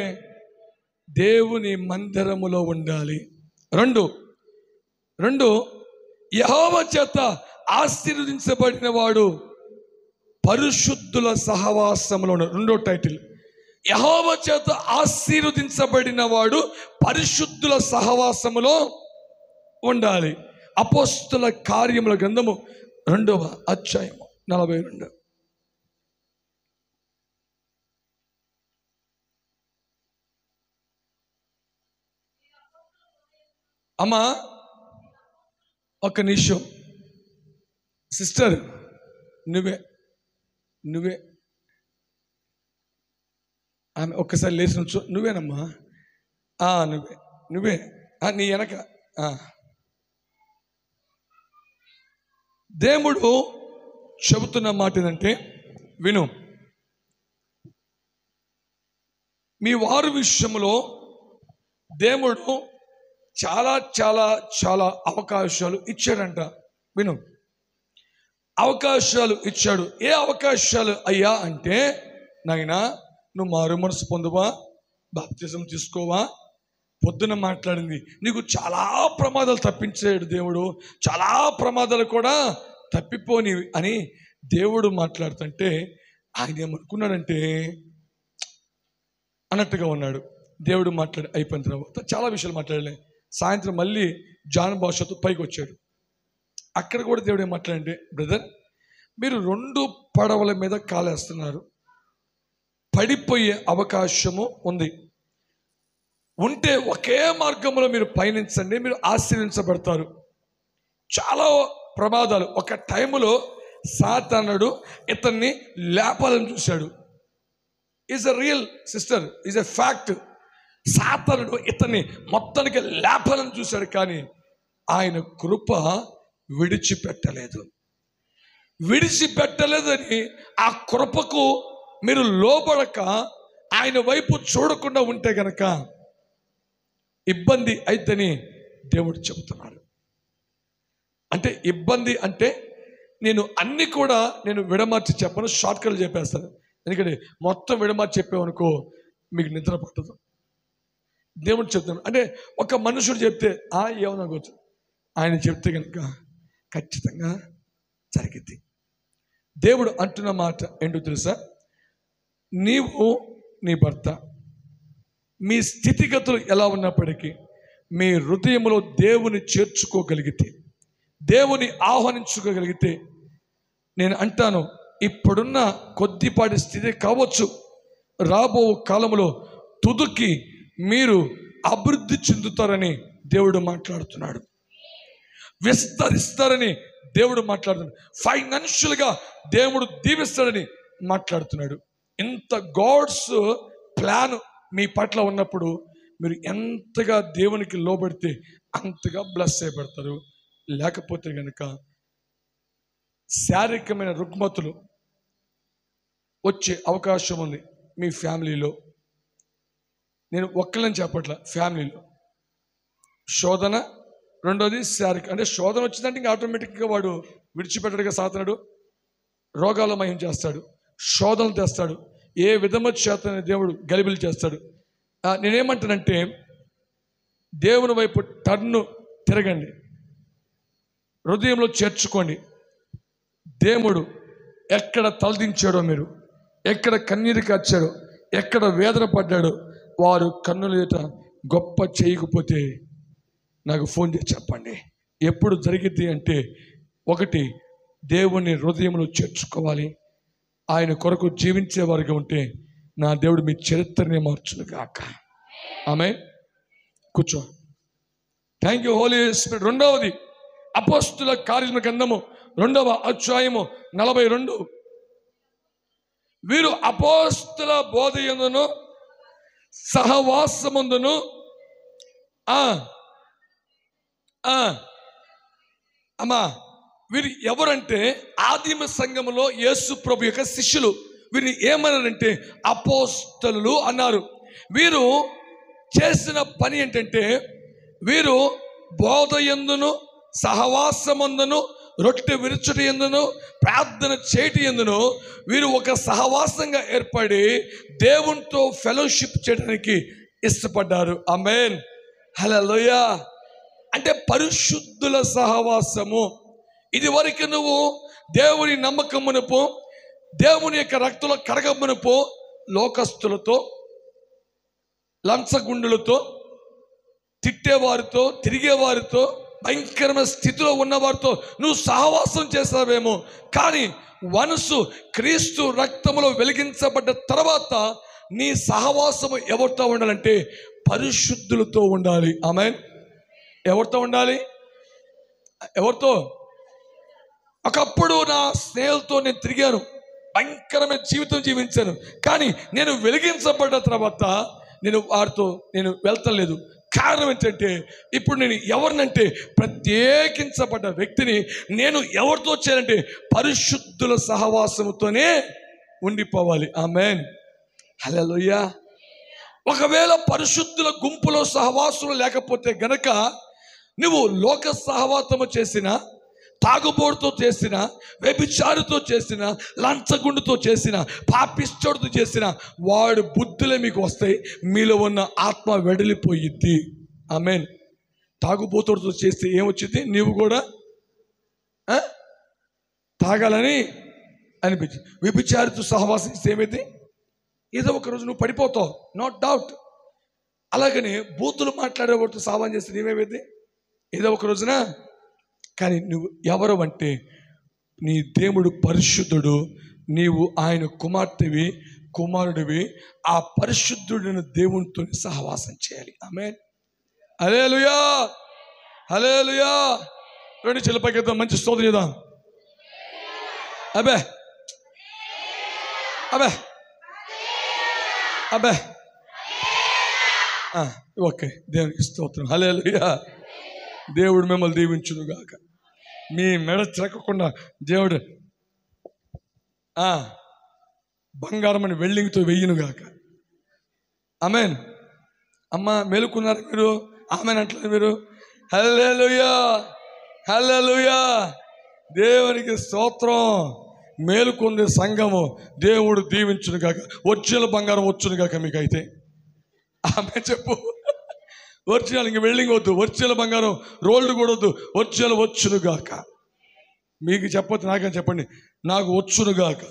దేవుని మందిరములో ఉండాలి. రెండు యెహోవా చేత ఆశీర్వదించబడిన వాడు పరిశుద్ధుల సహవాసములో ఉన్నాడు. రెండో టైటిల్, యెహోవా చేత ఆశీర్వదించబడిన వాడు పరిశుద్ధుల సహవాసములో ఉండాలి. అపోస్తుల కార్యముల గ్రంథము 2వ అధ్యాయము 42. అమ్మా ఒక్క నిమిషం సిస్టర్, నువ్వే ఆమె ఒక్కసారి లేచి నుంచో. నువ్వేనమ్మా? నువ్వే నీ వెనక. దేవుడు చెబుతున్న మాట ఏంటంటే విను. మీ వారి విషయంలో దేవుడు చాలా చాలా చాలా అవకాశాలు ఇచ్చాడంట. విను, అవకాశాలు ఇచ్చాడు. ఏ అవకాశాలు అయ్యా అంటే, నాయనా నువ్వు మారు మనసు పొందువా, బాప్తిజం తీసుకోవా. పొద్దున మాట్లాడింది, నీకు చాలా ప్రమాదాలు తప్పించాడు దేవుడు, చాలా ప్రమాదాలు కూడా తప్పిపోని అని దేవుడు మాట్లాడుతుంటే ఆయన ఏమనుకున్నాడంటే అన్నట్టుగా ఉన్నాడు. దేవుడు మాట్లాడి అయిపోయిన తర్వాత చాలా విషయాలు మాట్లాడలే. సాయంత్రం మళ్ళీ జాన్ భాషతో పైకి వచ్చాడు. అక్కడ కూడా దేవుడు ఏం మాట్లాడంటే, బ్రదర్ మీరు 2 పడవల మీద కాలేస్తున్నారు, పడిపోయే అవకాశము ఉంది. ఉంటే ఒకే మార్గంలో మీరు పయనించండి, మీరు ఆశీర్వించబడతారు. చాలా ప్రమాదాలు. ఒక టైంలో సాతానుడు ఇతన్ని లేపాలని చూశాడు. Is a real sister, is a fact. సాతానుడు ఇతన్ని మొత్తానికి లేపాలని చూశాడు, కానీ ఆయన కృప విడిచిపెట్టలేదని ఆ కృపకు మీరు లోబడక ఆయన వైపు చూడకుండా ఉంటే గనక ఇబ్బంది అయితేని దేవుడు చెబుతున్నాడు. అంటే ఇబ్బంది అంటే నేను అన్ని కూడా విడమార్చి చెప్పను, షార్ట్కట్లు చెప్పేస్తాను. ఎందుకంటే మొత్తం విడమార్చి చెప్పామనుకో మీకు నిద్ర పట్టదు. దేవుడు చెప్తాను అంటే ఒక మనుషుడు చెప్తే ఏమనుకోవచ్చు, ఆయన చెప్తే కనుక ఖచ్చితంగా జరిగింది. దేవుడు అంటున్న మాట ఏంటో తెలుసా? నీవు నీ భర్త మీ స్థితిగతులు ఎలా ఉన్నప్పటికీ మీ హృదయంలో దేవుని చేర్చుకోగలిగితే, దేవుని ఆహ్వానించుకోగలిగితే, నేను అంటాను ఇప్పుడున్న కొద్దిపాటి స్థితి కావచ్చు, రాబో కాలంలో తుదుకి మీరు అభివృద్ధి చెందుతారని దేవుడు మాట్లాడుతున్నాడు. విస్తరిస్తారని దేవుడు మాట్లాడుతున్నాడు. ఫైనాన్షియల్గా దేవుడు దీవిస్తాడని మాట్లాడుతున్నాడు. ఇంత గాడ్స్ ప్లాన్ మీ పట్ల ఉన్నప్పుడు మీరు ఎంతగా దేవునికి లోబడితే అంతగా బ్లెస్ చేయబడతారు. లేకపోతే కనుక శారీరకమైన రుగ్మతులు వచ్చే అవకాశం ఉంది మీ ఫ్యామిలీలో. నేను ఒక్కళ్ళని చెప్పట్ల, ఫ్యామిలీలో శోధన, రెండోది శారీరక. అంటే శోధన వచ్చిందంటే ఇంకా ఆటోమేటిక్గా వాడు విడిచిపెట్టడుగా సాతనుడు, రోగాలమయం చేస్తాడు, శోధనలు తెస్తాడు, ఏ విధమ చేతనే దేవుడు గలిబిలి చేస్తాడు. నేనేమంటానంటే దేవుని వైపు టర్ను తిరగండి, హృదయంలో చేర్చుకోండి. దేవుడు ఎక్కడ తలదించాడో, మీరు ఎక్కడ కన్నీరు కార్చాడో, ఎక్కడ వేదన పడ్డాడో వారు కన్నుల ఎదుట గొప్ప చేయకపోతే నాకు ఫోన్ చేసి చెప్పండి. ఎప్పుడు జరిగింది అంటే, ఒకటి దేవుని హృదయంలో చేర్చుకోవాలి. ఆయన కొరకు జీవించే వారిగా ఉంటే నా దేవుడు మీ చరిత్రని మార్చును గాక. ఆమేన్. కూర్చో. Thank you Holy Spirit. రెండవది అపోస్తుల కార్యముల గ్రంథము 2వ అధ్యాయము 42. వీరు అపోస్తుల బోధయందును సహవాసమందును అమ్మా వీరు ఎవరంటే ఆదిమ సంఘములో యేసు ప్రభు యొక్క శిష్యులు. వీరిని ఏమన్నారంటే అపోస్తలులు అన్నారు. వీరు చేసిన పని ఏంటంటే, వీరు బోధయందును సహవాసమందును రొట్టె విరుచుట యందును ప్రార్థన చేయటి యందును వీరు ఒక సహవాసంగా ఏర్పడి దేవునితో ఫెలోషిప్ చేయడానికి ఇష్టపడ్డారు. ఆమేన్. హల్లెలూయా. అంటే పరిశుద్ధుల సహవాసము. ఇది వరకు నువ్వు దేవుని నమ్మకమునుపు, దేవుని యొక్క రక్తంలో కడగమునుపు లోకస్తులతో, లంచగుండులతో, తిట్టేవారితో, తిరిగేవారితో, భయంకరమైన స్థితిలో ఉన్నవారితో నువ్వు సహవాసం చేస్తావేమో. కానీ మనసు క్రీస్తు రక్తములో వెలిగించబడ్డ తర్వాత నీ సహవాసము ఎవరితో ఉండాలంటే పరిశుద్ధులతో ఉండాలి. ఆమేన్. ఎవరితో ఉండాలి? ఎవరితో? ఒకప్పుడు నా స్నేహితులతో నేను తిరిగాను, భయంకరమైన జీవితం జీవించాను. కానీ నేను వెలిగించబడ్డ తర్వాత నేను వారితో నేను వెళ్తలేదు. కారణం ఏంటంటే ఇప్పుడు నేను ఎవరినంటే ప్రత్యేకించబడ్డ వ్యక్తిని. నేను ఎవరితో చేయాలంటే పరిశుద్ధుల సహవాసముతోనే ఉండిపోవాలి. ఆమేన్, హల్లెలూయా. ఒకవేళ పరిశుద్ధుల గుంపులో సహవాసులు లేకపోతే గనక నువ్వు లోక సహవాసము చేసిన, తాగుబోటుతో చేసిన, వ్యభిచారితో చేసిన, లంచగుండుతో చేసిన, పాపిష్టోడితో చేసిన వాడు బుద్ధులే మీకు వస్తాయి. మీలో ఉన్న ఆత్మ వెడలిపోయిద్ది. ఆమేన్. తాగుబోతుడితో చేస్తే ఏమొచ్చింది? నీవు కూడా తాగాలని అనిపించింది. వ్యభిచారితో సహవాసం చేస్తే ఏమైంది? ఏదో ఒక రోజు నువ్వు పడిపోతావు, నో డౌట్. అలాగని బూతులు మాట్లాడేవాడితో సహవాసం చేస్తే నీవేమైంది? ఏదో ఒక రోజున. కానీ నువ్వు ఎవరు అంటే నీ దేవుడు పరిశుద్ధుడు, నీవు ఆయన కుమార్తెవి, కుమారుడివి. ఆ పరిశుద్ధుడిని దేవునితో సహవాసం చేయాలి. ఆమేన్, హల్లెలూయా, హల్లెలూయా. రెండు చెల్లపైకి మంచి స్తోత్రం చేద్దాం. అబే అబే అబే ఓకే, దేవునికి స్తోత్రం, హల్లెలూయా. దేవుడు మిమ్మల్ని దీవించును గాక. మీ మెడ తిరగకుండా దేవుడు బంగారం అని వెల్డింగ్తో వెయ్యను గాక. ఆమేన్. అమ్మ మేలుకున్నారు మీరు? ఆమేన్ అంటారు మీరు? హల్లెలూయా, హల్లెలూయా. దేవునికి స్తోత్రం. మేలుకుంది సంఘము, దేవుడు దీవించును గాక. ఒరిజినల్ బంగారం వచ్చును గాక మీకు. అయితే ఆమె చెప్పు, ఒరిజినల్, ఇంక వెల్డింగ్ వద్దు, ఒరిజినల్ బంగారం రోల్డ్ కూడా వద్దు, ఒరిజినల్ వచ్చును గాక. మీకు చెప్పొద్దు, నాకని చెప్పండి, నాకు వచ్చును గాక.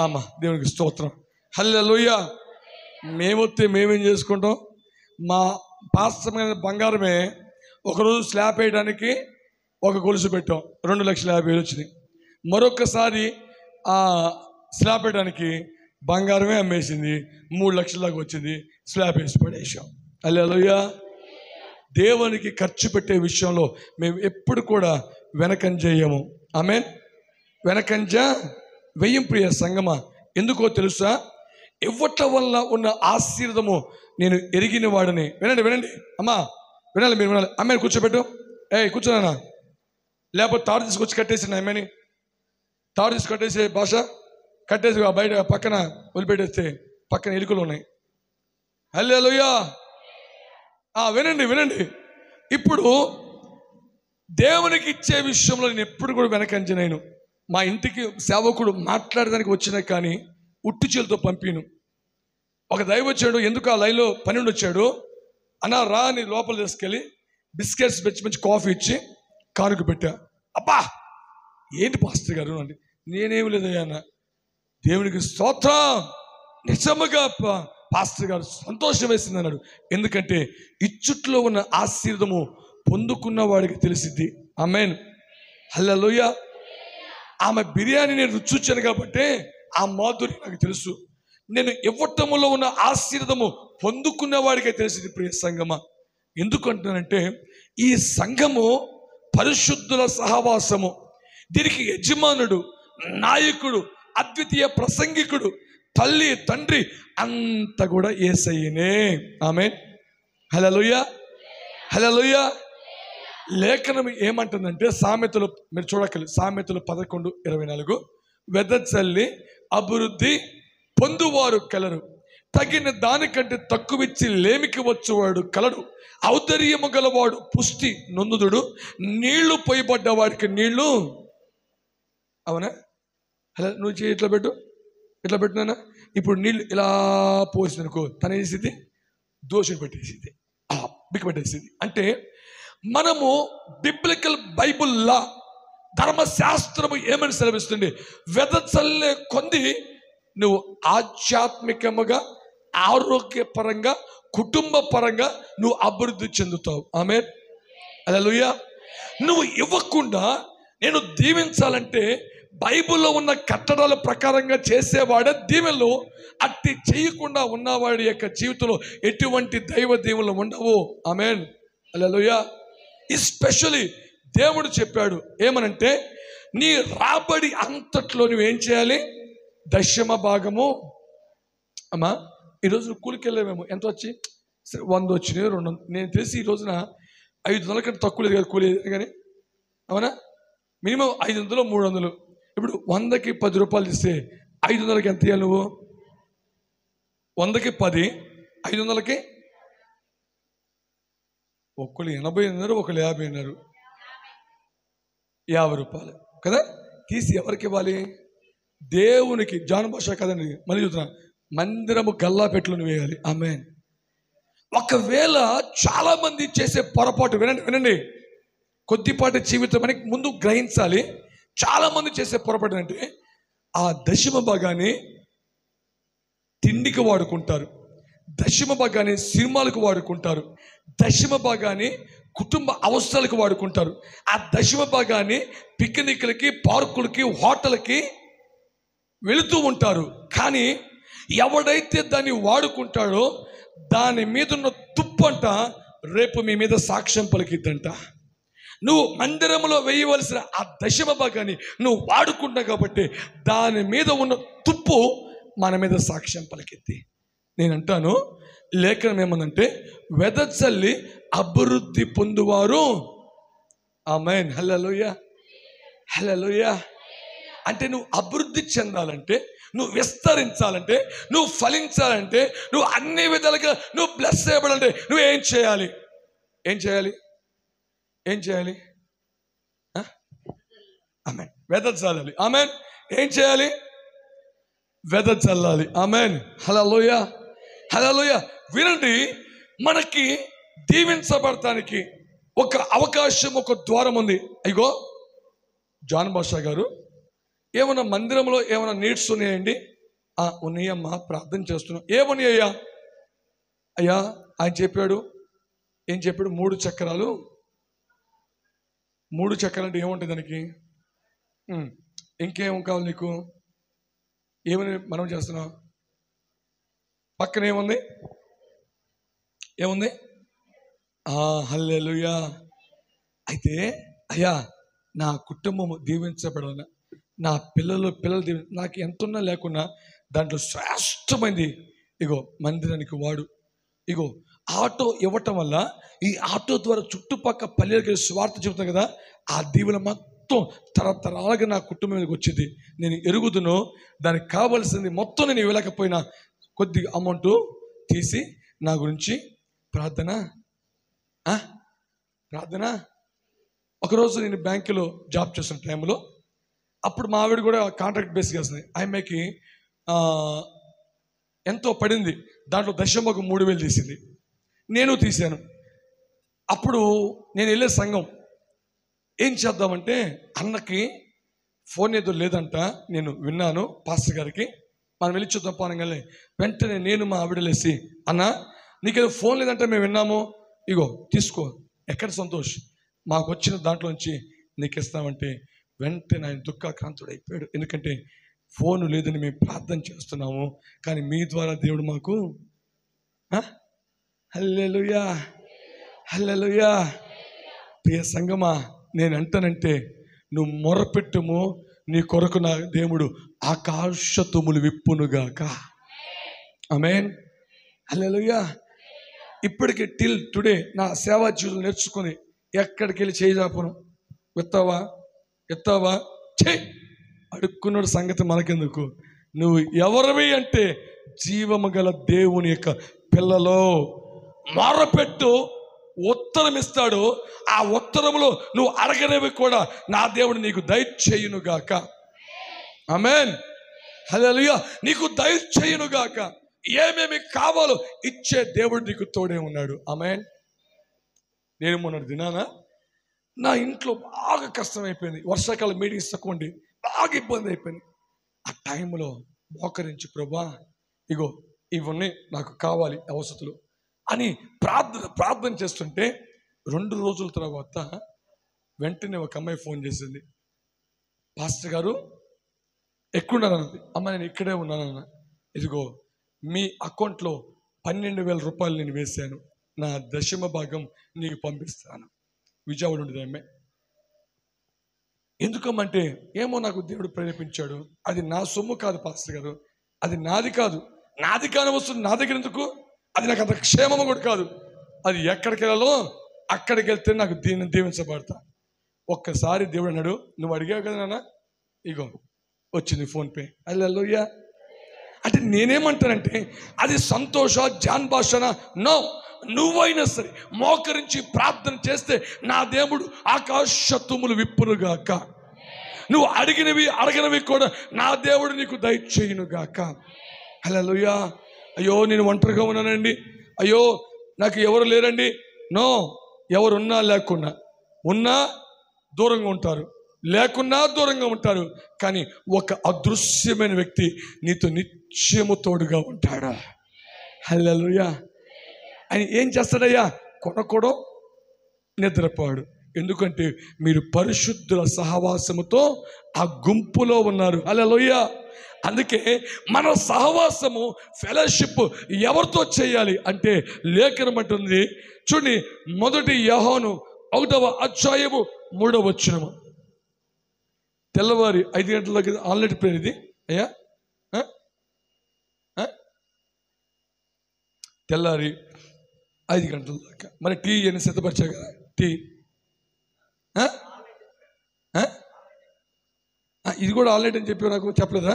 ఆమా, దేవునికి స్తోత్రం, హల్లెలూయా. మేమొస్తే మేమేం చేసుకుంటాం? మా పాస్తమైన బంగారమే ఒకరోజు స్లాబ్ వేయడానికి ఒక గొలుసు పెట్టాం, 2,50,000 వచ్చినాయి. మరొకసారి స్లాబ్ వేయడానికి బంగారమే అమ్మేసింది, 3 లక్షల దాకా వచ్చింది. స్లాబ్ వేసి పడేసాం. హల్లెలూయా. దేవునికి ఖర్చు పెట్టే విషయంలో మేము ఎప్పుడు కూడా వెనకంజేయము. ఆమేన్. వెనకంజ వెయ్యం ప్రియ సంగమా. ఎందుకో తెలుసా? ఇవ్వటం వల్ల ఉన్న ఆశీర్వాదము నేను ఎరిగిన వాడిని. వినండి వినండి అమ్మా, వినాలి, మీరు వినాలి. అమ్మాయిని కూర్చోబెట్టు. కూర్చోనా? లేకపోతే తాడు తీసుకొచ్చి కట్టేసిన అమ్మాయిని, తాడు తీసి కట్టేసే భాష కట్టేసి బయట పక్కన వదిలిపెట్టేస్తే పక్కన ఎలుకలు ఉన్నాయి. హల్లెలూయా. వినండి వినండి. ఇప్పుడు దేవునికి ఇచ్చే విషయంలో నేను ఎప్పుడు కూడా వెనకంజనేను. మా ఇంటికి సేవకుడు మాట్లాడడానికి వచ్చినా కానీ ఉట్టి చేలతో పంపిను. ఒక దైవచ్చాడు, ఎందుకు ఆ లైన్లో పని వచ్చాడు, అన్నా రా అని లోపల తీసుకెళ్ళి బిస్కెట్స్ పెంచి మంచి కాఫీ ఇచ్చి కారుకు పెట్టా. అబ్బా ఏంటి పాస్టర్ గారు అంటే, నేనేమి లేదయ్యా అన్న. దేవునికి స్తోత్రం, నిజముగా పాస్టర్ గారు సంతోషం వేసింది అన్నాడు. ఎందుకంటే ఇచ్చుట్లో ఉన్న ఆశీర్వాదము పొందుకున్న వాడికి తెలిసిద్ది. ఆమేన్, హల్లెలూయా. ఆమె బిర్యానీ నేను రుచి చూచాను కాబట్టి ఆ మాధురి నాకు తెలుసు. నేను ఇవ్వటములో ఉన్న ఆశీర్వాదము పొందుకున్న వాడికే తెలిసింది. ప్రియ సంఘమా, ఎందుకు అంటున్నానంటే ఈ సంఘము పరిశుద్ధుల సహవాసము. దీనికి యజమానుడు, నాయకుడు, అద్వితీయ ప్రసంగికుడు, తల్లి, తండ్రి అంత కూడా యేసయ్యనే. ఆమేన్, హల్లెలూయా, హల్లెలూయా. లేఖనం ఏమంటుందంటే సామెతలు మీరు చూడగలి, సామెతలు 11:24 వెదజల్లి అభివృద్ధి పొందువారు కలరు, తగిన దానికంటే తక్కువిచ్చి లేమికి వచ్చేవాడు కలడు, ఔదర్యము గలవాడు పుష్టి నొందుదుడు, నీళ్లు పోయబడ్డ వాడికి నీళ్లు. అవునా? అలా నువ్వు చేయి ఇట్లా పెట్టు, ఇట్లా పెట్టినా ఇప్పుడు నీళ్ళు ఇలా పోసిననుకో తన వేసేది దోషం పెట్టేసింది, బిక్కు పెట్టేసింది. అంటే మనము బిబ్లికల్ బైబుల్ లా ధర్మశాస్త్రము ఏమని సెలవిస్తుంది? వెదజల్లే కొంది నువ్వు ఆధ్యాత్మికముగా, ఆరోగ్యపరంగా, కుటుంబ పరంగా నువ్వు అభివృద్ధి చెందుతావు. ఆమేన్, హల్లెలూయా. నువ్వు ఇవ్వకుండా నేను దీవించాలంటే బైబిల్లో ఉన్న కట్టడాల ప్రకారంగా చేసేవాడే దీవెనలు. అట్టి చేయకుండా ఉన్నవాడి యొక్క జీవితంలో ఎటువంటి దైవ దీవెనలు ఉండవు. ఆమేన్, హల్లెలూయా. ఎస్పెషలీ దేవుడు చెప్పాడు ఏమనంటే, నీ రాబడి అంతట్లో నువ్వేం చేయాలి? దశమ భాగము. అమ్మా ఈరోజు కూలికి వెళ్ళామేమో, ఎంత వచ్చి 100 వచ్చినాయి, 200. నేను తెలిసి ఈ రోజున 500 కంటే తక్కువ లేదు కదా కూలి, కానీ అవునా? మినిమం 500, 300. ఇప్పుడు 100కి 10 రూపాయలు ఇస్తే 500కి ఎంత ఇవ్వాలి నువ్వు? 100కి 10, 500కి ఒకళ్ళు 80 అన్నారు, ఒకళ్ళు 50 అన్నారు. 50 రూపాయలు కదా తీసి ఎవరికి ఇవ్వాలి? దేవునికి. జాన్ భాష కదండి, మళ్ళీ చూస్తున్నా, మందిరము గల్లా పెట్టులను వేయాలి. ఆమేన్. ఒకవేళ చాలా మంది చేసే పొరపాటు, వినండి, కొద్దిపాటి జీవితం అని ముందు గ్రహించాలి. చాలా మంది చేసే పొరపాటు అంటే, ఆ దశమ భాగాన్ని తిండికి వాడుకుంటారు, దశమ భాగాన్ని సినిమాలకు వాడుకుంటారు, దశమ భాగాన్ని కుటుంబ అవసరాలకు వాడుకుంటారు, ఆ దశమ భాగాన్ని పిక్నిక్లకి, పార్కులకి, హోటల్కి వెళుతూ ఉంటారు. కానీ ఎవడైతే దాన్ని వాడుకుంటాడో దాని మీద ఉన్న తుప్పంట రేపు మీ మీద సాక్ష్యం పలికిద్దంట. నువ్వు మందిరంలో వేయవలసిన ఆ దశమ భాగాన్ని నువ్వు వాడుకుంటావు కాబట్టి దాని మీద ఉన్న తుప్పు మన మీద సాక్ష్యం పలికిద్ది. నేను అంటాను, లేఖనం ఏమందంటే, వెదజల్లి అభివృద్ధి పొందువారు. ఆమేన్. హల్లెలూయా, హల్లెలూయా. అంటే నువ్వు అభివృద్ధి చెందాలంటే, నువ్వు విస్తరించాలంటే, నువ్వు ఫలించాలంటే, నువ్వు అన్ని విధాలుగా నువ్వు బ్లెస్ చేయబడాలంటే నువ్వేం చేయాలి? ఏం చేయాలి? ఏం చేయాలి? ఆమేన్. వెదజల్లాలి. ఆమేన్. ఏం చేయాలి? వెదజల్లాలి. ఆమేన్. హల్లెలూయా, హల్లెలూయా. వినండి, మనకి దీవించబడటానికి ఒక అవకాశం, ఒక ద్వారం ఉంది. అయ్యో జాన్ భాషా గారు, ఏమన్నా మందిరంలో ఏమైనా నీడ్స్ ఉన్నాయండి? ఉన్నాయమ్మా, ప్రార్థన చేస్తున్నాం. ఏమున్నాయ్యా? అయ్యా ఆయన చెప్పాడు. ఏం చెప్పాడు? 3 చక్రాలు. 3 చక్రాలు అంటే ఏముంటుంది దానికి? ఇంకేం కావాలి నీకు? ఏమని మనం చేస్తున్నాం? పక్కన ఏముంది? ఏముంది? హల్లెలూయా. అయితే అయ్యా నా కుటుంబము దీవించబడాలి, నా పిల్లలు నాకు ఎంతున్నా లేకున్నా దాంట్లో శ్రేష్టమైంది ఇగో మందిరానికి వాడు. ఇగో ఆటో ఇవ్వటం వల్ల, ఈ ఆటో ద్వారా చుట్టుపక్కల పల్లెలకి స్వార్థ చెబుతాం కదా, ఆ దీవెన మొత్తం తరతరాలుగా నా కుటుంబం మీదకి వచ్చింది. నేను ఎరుగుదును, దానికి కావలసింది మొత్తం నేను ఇవ్వలేకపోయినా కొద్ది అమౌంట్ తీసి నా గురించి ప్రార్థన. ఒకరోజు నేను బ్యాంకులో జాబ్ చేస్తున్న టైంలో, అప్పుడు మా ఆవిడ కూడా కాంట్రాక్ట్ బేస్గా వస్తుంది. ఆమెకి ఎంతో పడింది. దాంట్లో దశమకు 3,000 తీసింది, నేను తీశాను. అప్పుడు నేను వెళ్ళే సంఘం ఏం చేద్దామంటే, అన్నకి ఫోన్ ఏదో లేదంట, నేను విన్నాను పాస్టర్ గారికి, మనం వెళ్ళి చూద్దాం పోనగానే వెంటనే నేను మా ఆవిడ లేసి, అన్న నీకేదో ఫోన్ లేదంటే మేము విన్నాము, ఇగో తీసుకో. ఎక్కడ సంతోష్, మాకు వచ్చిన దాంట్లోంచి నీకు ఇస్తామంటే వెంటనే ఆయన దుఃఖాక్రాంతుడు అయిపోయాడు. ఎందుకంటే ఫోను లేదని మేము ప్రార్థన చేస్తున్నాము, కానీ మీ ద్వారా దేవుడు మాకు. హల్లెలూయా, హల్లెలూయా. ప్రియ సంగమా, నేను అంటానంటే నువ్వు మొరపెట్టుము, నీ కొరకు నా దేవుడు ఆకాశతుములు విప్పునుగాక. ఆమేన్. హల్లెలూయా. ఇప్పటికి టిల్ టుడే నా సేవా జీవితం నేర్చుకొని ఎక్కడికి వెళ్ళి చేయజాపను, ఎత్తావా చే అడుక్కున్నాడు సంగతి మనకెందుకు. నువ్వు ఎవరివి అంటే జీవము గల దేవుని యొక్క పిల్లలో మొరపెట్టు, ఉత్తరం ఇస్తాడు. ఆ ఉత్తరములో నువ్వు అడగనేవి కూడా నా దేవుడు నీకు దయచేయునుగాక. ఆమేన్. హల్లెలూయా. నీకు దయచేయునుగాక. ఏమేమి కావాలో ఇచ్చే దేవుడు నీకు తోడే ఉన్నాడు. ఆమేన్. నేను మొన్నటి దినాన నా ఇంట్లో బాగా కష్టమైపోయింది, వర్షాకాలం మీటింగ్స్ తక్కువ ఉండి బాగా ఇబ్బంది అయిపోయింది. ఆ టైంలో మోకరించి, ప్రభా ఇగో ఇవన్నీ నాకు కావాలి అవసరాలు అని ప్రార్థన చేస్తుంటే 2 రోజుల తర్వాత వెంటనే ఒక అమ్మాయి ఫోన్ చేసింది. పాస్టర్ గారు ఎక్కడున్నారన్నది. అమ్మ నేను ఇక్కడే ఉన్నానన్న. ఇదిగో మీ అకౌంట్లో 12,000 రూపాయలు నేను వేశాను, నా దశమ భాగం నీకు పంపిస్తాను. విజయవాడ ఉండేది ఆమె. ఎందుకమ్మంటే ఏమో నాకు దేవుడు ప్రేరేపించాడు. అది నా సొమ్ము కాదు పాస్టర్ గారు, అది నాది కాదు. నాది కాని వస్తుంది నా దగ్గర ఎందుకు? అది నాకు అంత క్షేమము కూడా కాదు. అది ఎక్కడికి వెళ్ళాలో అక్కడికి వెళ్తే నాకు దీవించబడతా. ఒక్కసారి దేవుడు అన్నాడు, నువ్వు అడిగావు కదా నాన్న, ఇగో వచ్చింది ఫోన్పే. హల్లెలూయా. అంటే నేనేమంటానంటే అది సంతోష జాన్ భాషన నో, నువ్వైనా సరే మోకరించి ప్రార్థన చేస్తే నా దేవుడు ఆకాశ తుమ్ములు విప్పునుగాక. నువ్వు అడగనివి కూడా నా దేవుడు నీకు దయచేయునుగాక. హల్లెలూయా. అయ్యో నేను ఒంటరిగా ఉన్నానండి, అయ్యో నాకు ఎవరు లేరండి. నో, ఎవరున్నా లేకున్నా, ఉన్నా దూరంగా ఉంటారు, లేకున్నా దూరంగా ఉంటారు. కానీ ఒక అదృశ్యమైన వ్యక్తి నీతో నిత్యము తోడుగా ఉంటాడు. హల్లెలూయా. ఆయన ఏం చేస్తాడయ్యా? కొనకూడో నిద్రపోడు. ఎందుకంటే మీరు పరిశుద్ధుల సహవాసముతో ఆ గుంపులో ఉన్నారు. హల్లెలూయా. అందుకే మన సహవాసము ఫెలోషిప్ ఎవరితో చేయాలి అంటే లేఖనం అంటుంది చూడండి, 1 యోహాను 1వ అధ్యాయము 3వ వచనము. తెల్లవారి 5 గంటలకి ఆల్రెడీ ప్రేర్ ఇది అయ్యా. తెల్లారి 5 గంటల దాకా మరి టీ అని సిద్ధపరిచా కదా. టీ ఇది కూడా ఆల్రెడీ అని చెప్పి నాకు చెప్పలేదా?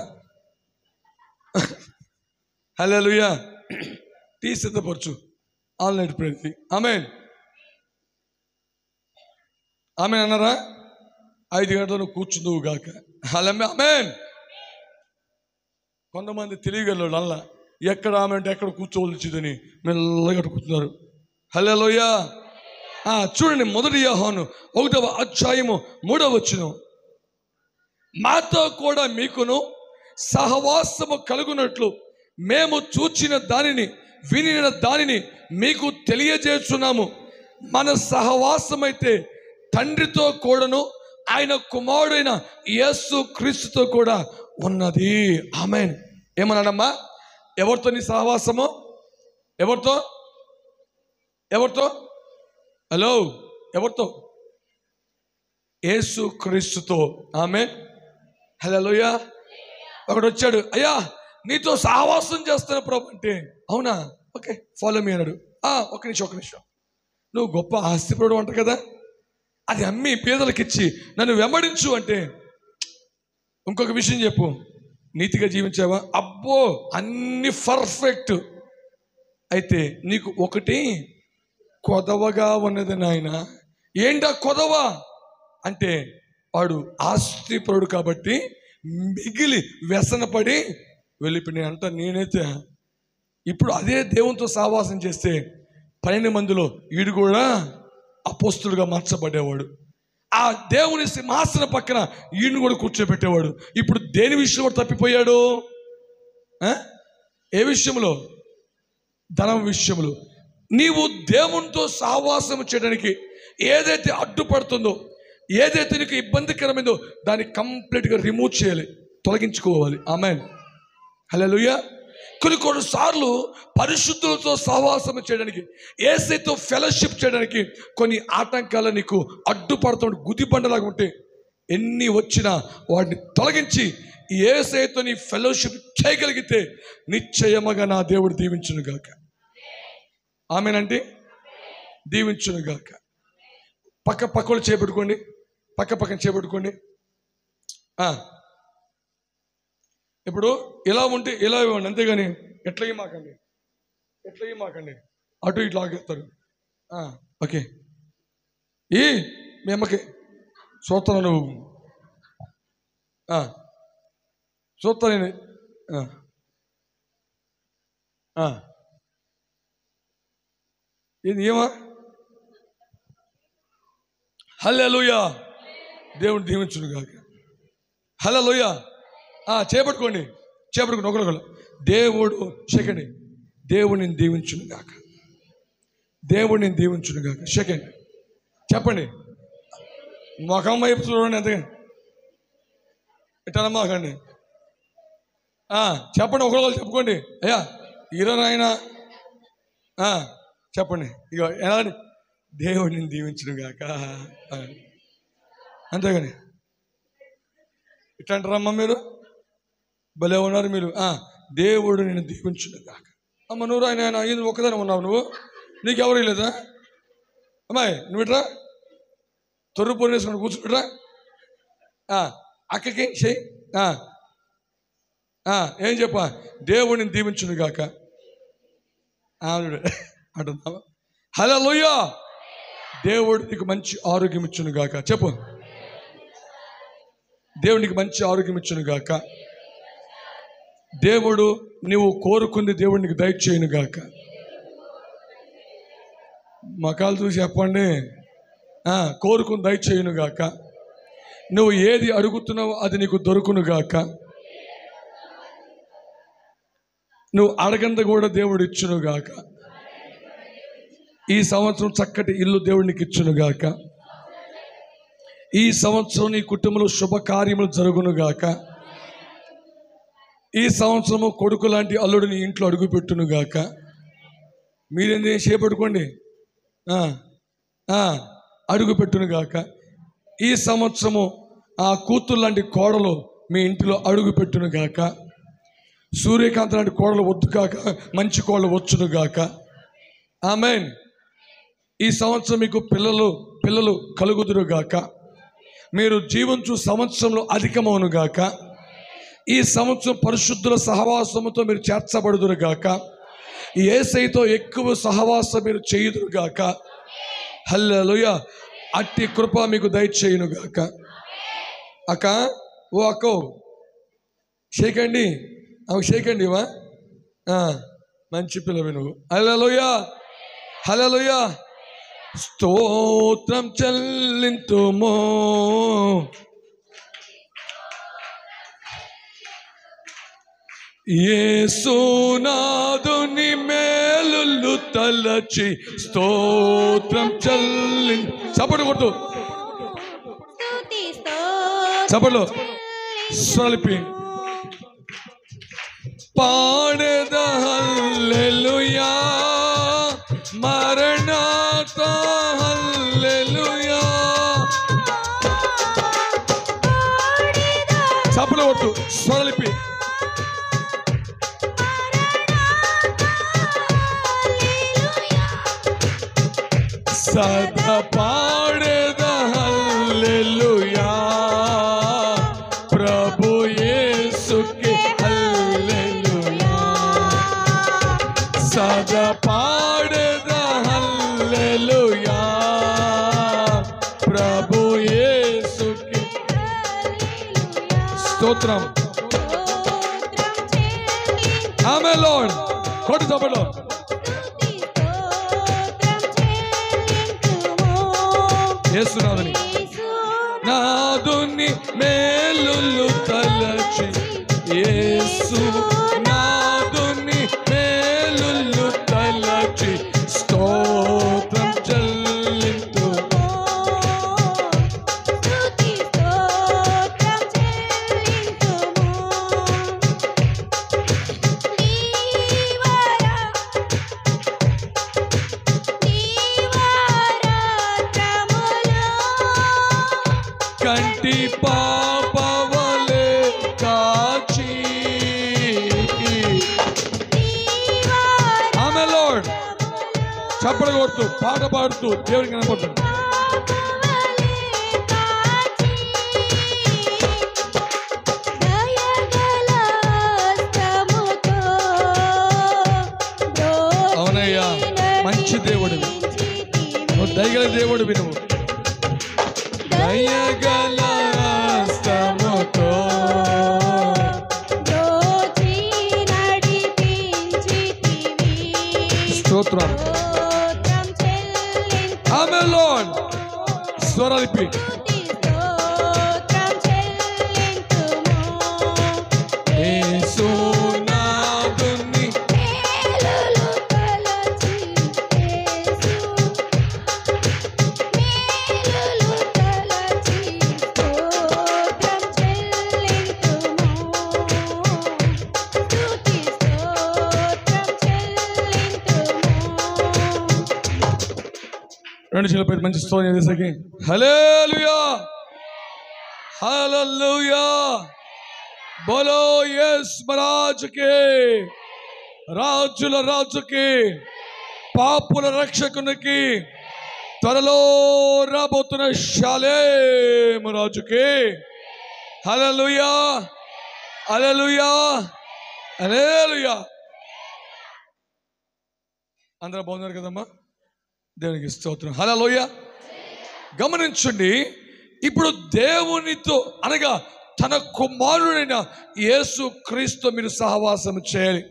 హల్లెలూయా. టీ సిద్ధపరచు, ఆల్రెడీ ప్రేర్. ఆమేన్ ఆమేన్ అన్నారా? 5 గంటలను కూర్చుందువు గాక. హల్లెలూయా. ఆమేన్. కొంతమంది తెలియగలడు అల్లా ఎక్కడ ఆమె అంటే ఎక్కడ కూర్చోవలసిందని మెల్లగా కూర్చున్నారు. హల్లెలూయా. చూడండి, 1 యోహాను 1వ అధ్యాయము 3వ వచనం. మాతో కూడా మీకును సహవాసము కలుగునట్లు మేము చూచిన దానిని వినిన దానిని మీకు తెలియజేస్తున్నాము. మన సహవాసమైతే తండ్రితో కూడాను ఆయన కుమారుడైన యేసు క్రీస్తుతో కూడా ఉన్నది. ఆమేన్. ఏమన్నాడమ్మా? ఎవరితో నీ సహవాసము? ఎవరితో? హలో, ఎవరితో? యేసు క్రీస్తుతో. ఆమేన్. హల్లెలూయా. ఒకడు వచ్చాడు, అయ్యా నీతో సహవాసం చేస్తాను ప్రభు అంటే, అవునా, ఓకే ఫాలో మీ అన్నాడు. ఒక నిమిషం, నువ్వు గొప్ప ఆస్తిపరుడు అంట కదా, అది అమ్మి పేదలకు ఇచ్చి నన్ను వెంబడించు అంటే, ఇంకొక విషయం చెప్పు, నీతిగా జీవించావా? అబ్బో అన్ని పర్ఫెక్ట్. అయితే నీకు ఒకటి కొదవగా ఉన్నది నాయన. ఏంటా కొదవ అంటే, వాడు ఆస్తిపరుడు కాబట్టి మిగిలి వ్యసనపడి వెళ్ళిపోయినాయి అంట. నేనైతే ఇప్పుడు అదే దేవునితో సహవాసం చేస్తే 12 మందిలో వీడు కూడా అపోస్తులుగా మార్చబడేవాడు. ఆ దేవుని సింహాసన పక్కన ఈయన కూడా కూర్చోబెట్టేవాడు. ఇప్పుడు దేని విషయంలో తప్పిపోయాడు? ఏ విషయంలో? ధనం విషయంలో. నీవు దేవునితో సహవాసం చేయడానికి ఏదైతే అడ్డుపడుతుందో, ఏదైతే నీకు ఇబ్బందికరమైందో దాన్ని కంప్లీట్గా రిమూవ్ చేయాలి, తొలగించుకోవాలి. ఆమేన్. హల్లెలూయా. కొన్నిసార్లు పరిశుద్ధులతో సహవాసం చేయడానికి, యేసుతో ఫెలోషిప్ చేయడానికి కొన్ని ఆటంకాలు నీకు అడ్డుపడుతూ గుదిబండలాగా ఉంటే, ఎన్ని వచ్చినా వాటిని తొలగించి యేసుతో నీ ఫెలోషిప్ చేయగలిగితే నిశ్చయముగా నా దేవుడు దీవించునుగాక. ఆమేనంటే దీవించునుగాక. పక్కలు చేపట్టుకోండి, పక్కన చేపట్టుకోండి. ఇప్పుడు ఇలా ఉంటే ఇలా ఇవ్వండి, అంతేగాని ఎట్లా మాకండి అటు ఇట్లా ఆగేస్తారు. ఓకే, మీ అమ్మకి చూస్తాను, నువ్వు చూస్తా నేను. ఇది ఏమా? హల్లెలూయా. దేవుడు దీవించునుగాక. హల్లెలూయా. చేపట్టుకోండి ఒకరు. దేవుడు సెకండ్, దేవుడిని దీవించునుగాక. సెకండ్ చెప్పండి. ముఖం వైపు చూడండి, అంతగా ఇట్టనమ్మాకండి. చెప్పండి, ఒకరు చెప్పుకోండి. అయ్యా ఈరోజు ఆయన చెప్పండి. ఇక ఎలా దేవుడిని దీవించును గాక. అంతేగాని ఇట్లాంటారమ్మా మీరు, భలే ఉన్నారు మీరు. దేవుడు నేను దీవించును గాక. అమ్మ నువ్వు ఆయన అయ్యింది ఒక్కదానే ఉన్నావు, నువ్వు నీకెవరు లేదా అమ్మాయి? నువ్వు ఇట్రా తొర్రు పొర్రు వేసుకుని కూర్చుంటురా. అక్కకి చెయ్యి. ఏం చెప్పా? దేవుడిని దీవించును గాక అంటున్నావా? హల్లెలూయా. దేవుడు నీకు మంచి ఆరోగ్యం ఇచ్చును గాక. చెప్పు, దేవునికి మంచి ఆరోగ్యం ఇచ్చును గాక. దేవుడు నువ్వు కోరుకుంది దేవుడికి దయచేయును గాక. మకాలు చూసి చెప్పండి. కోరుకుని దయచేయును గాక. నువ్వు ఏది అడుగుతున్నావో అది నీకు దొరుకును గాక. నువ్వు అడగంద కూడా దేవుడు ఇచ్చును గాక. ఈ సంవత్సరం చక్కటి ఇల్లు దేవుడికి ఇచ్చును గాక. ఈ సంవత్సరం నీ కుటుంబంలో శుభకార్యములు జరుగును గాక. ఈ సంవత్సరము కొడుకు లాంటి అల్లుడు నీ ఇంట్లో అడుగు పెట్టును గాక. మీరేంది చేపట్టుకోండి, అడుగు పెట్టును గాక. ఈ సంవత్సరము ఆ కూతురు లాంటి కోడలు మీ ఇంటిలో అడుగు పెట్టును గాక. సూర్యకాంత లాంటి కోడలు వద్దు కాక మంచి కోడలు వచ్చును గాక. ఆమేన్. ఈ సంవత్సరం మీకు పిల్లలు కలుగుదురు గాక. మీరు జీవించు సంవత్సరంలో అధికమవును గాక. ఈ సంవత్సరం పరిశుద్ధుల సహవాసముతో మీరు చేర్చబడుదురు గాక. యేసయ్యతో ఎక్కువ సహవాసం మీరు చేయుదురు గాక. హల్లెలూయా. అట్టి కృప మీకు దయచేయును గాక. అక్క, ఓ అక్కో షేకండి, షేకండి వా. మంచి పిల్లవి నువ్వు. హల్లెలూయా, హల్లెలూయా. స్తోత్రం చెల్లింతుము యేసునాథుని మేలులు తలచి, స్తోత్రం చప్పట్లు కొట్టు, చప్పట్లు స్వలిపి పాడేద హల్లెలూయా, మరణాత హల్లెలూయా. చప్పట్లు కొట్టు స్వలిపి సదా పాడేద హల్లెలూయా, ప్రభు యేసుకి హల్లెలూయా. సదా పాడేద హల్లెలూయా, ప్రభు యేసుకి స్తోత్రం. ఆమేన్ లార్డ్. కొట్టు చప్పట్లు. యేసునాథుని నాదుని మేలులు తలచి, యేసు నాదుని మేలులు తలచి, స్తోత్రం చెల్లింతుము. కంటి పాపవలే కాచి. ఆమేన్ లార్డ్. చప్పట్లు కొడుతూ పాట పాడుతూ దేవునికి కనపడుతుంది. అవునయ్యా, మంచి దేవుడివి నువ్వు, దయగల దేవుడివి నువ్వు. దయగల హస్తముతో స్తోత్రం. ఆమేన్ లార్డ్. స్వరాలిపి యేసునాథుని రెండు చేతుల పెట్టి మంచి స్తోత్రం చేసేసరికి హల్లెలూయా హల్లెలూయా బోలో యేసు మహారాజుకి, రాజుల రాజుకి, పాపుల రక్షకునికి, త్వరలో రాబోతున్న షాలేము రాజుకి హల్లెలూయా హల్లెలూయా హల్లెలూయా. అందరూ బాగున్నారు కదమ్మా? దేవునికి స్తోత్రం హల్లెలూయా. గమనించండి, ఇప్పుడు దేవునితో అనగా తన కుమారుడైన యేసు క్రీస్తు మీరు సహవాసం చేయాలి.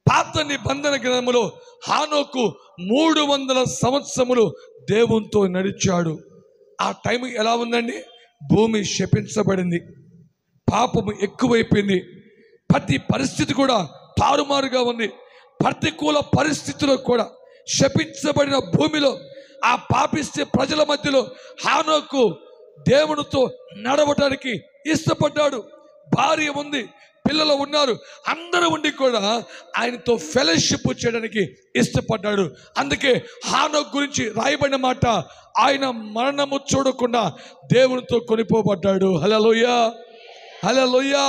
పాత నిబంధన గ్రంథములో హానోకు 300 సంవత్సరములు దేవునితో నడిచాడు. ఆ టైం ఎలా ఉందండి? భూమి శపించబడింది, పాపము ఎక్కువైపోయింది, ప్రతి పరిస్థితి కూడా తారుమారుగా ఉంది. ప్రతికూల పరిస్థితుల్లో కూడా శపించబడిన భూమిలో ఆ పాపిస్తే ప్రజల మధ్యలో హానోకు దేవునితో నడవటానికి ఇష్టపడ్డాడు. భార్య ఉంది, పిల్లలు ఉన్నారు, అందరూ ఉండి కూడా ఆయనతో ఫెలోషిప్ చేయడానికి ఇష్టపడ్డాడు. అందుకే హానోకు గురించి రాయబడిన మాట, ఆయన మరణము చూడకుండా దేవునితో కొనిపోబడ్డాడు. హల్లెలూయా హల్లెలూయా.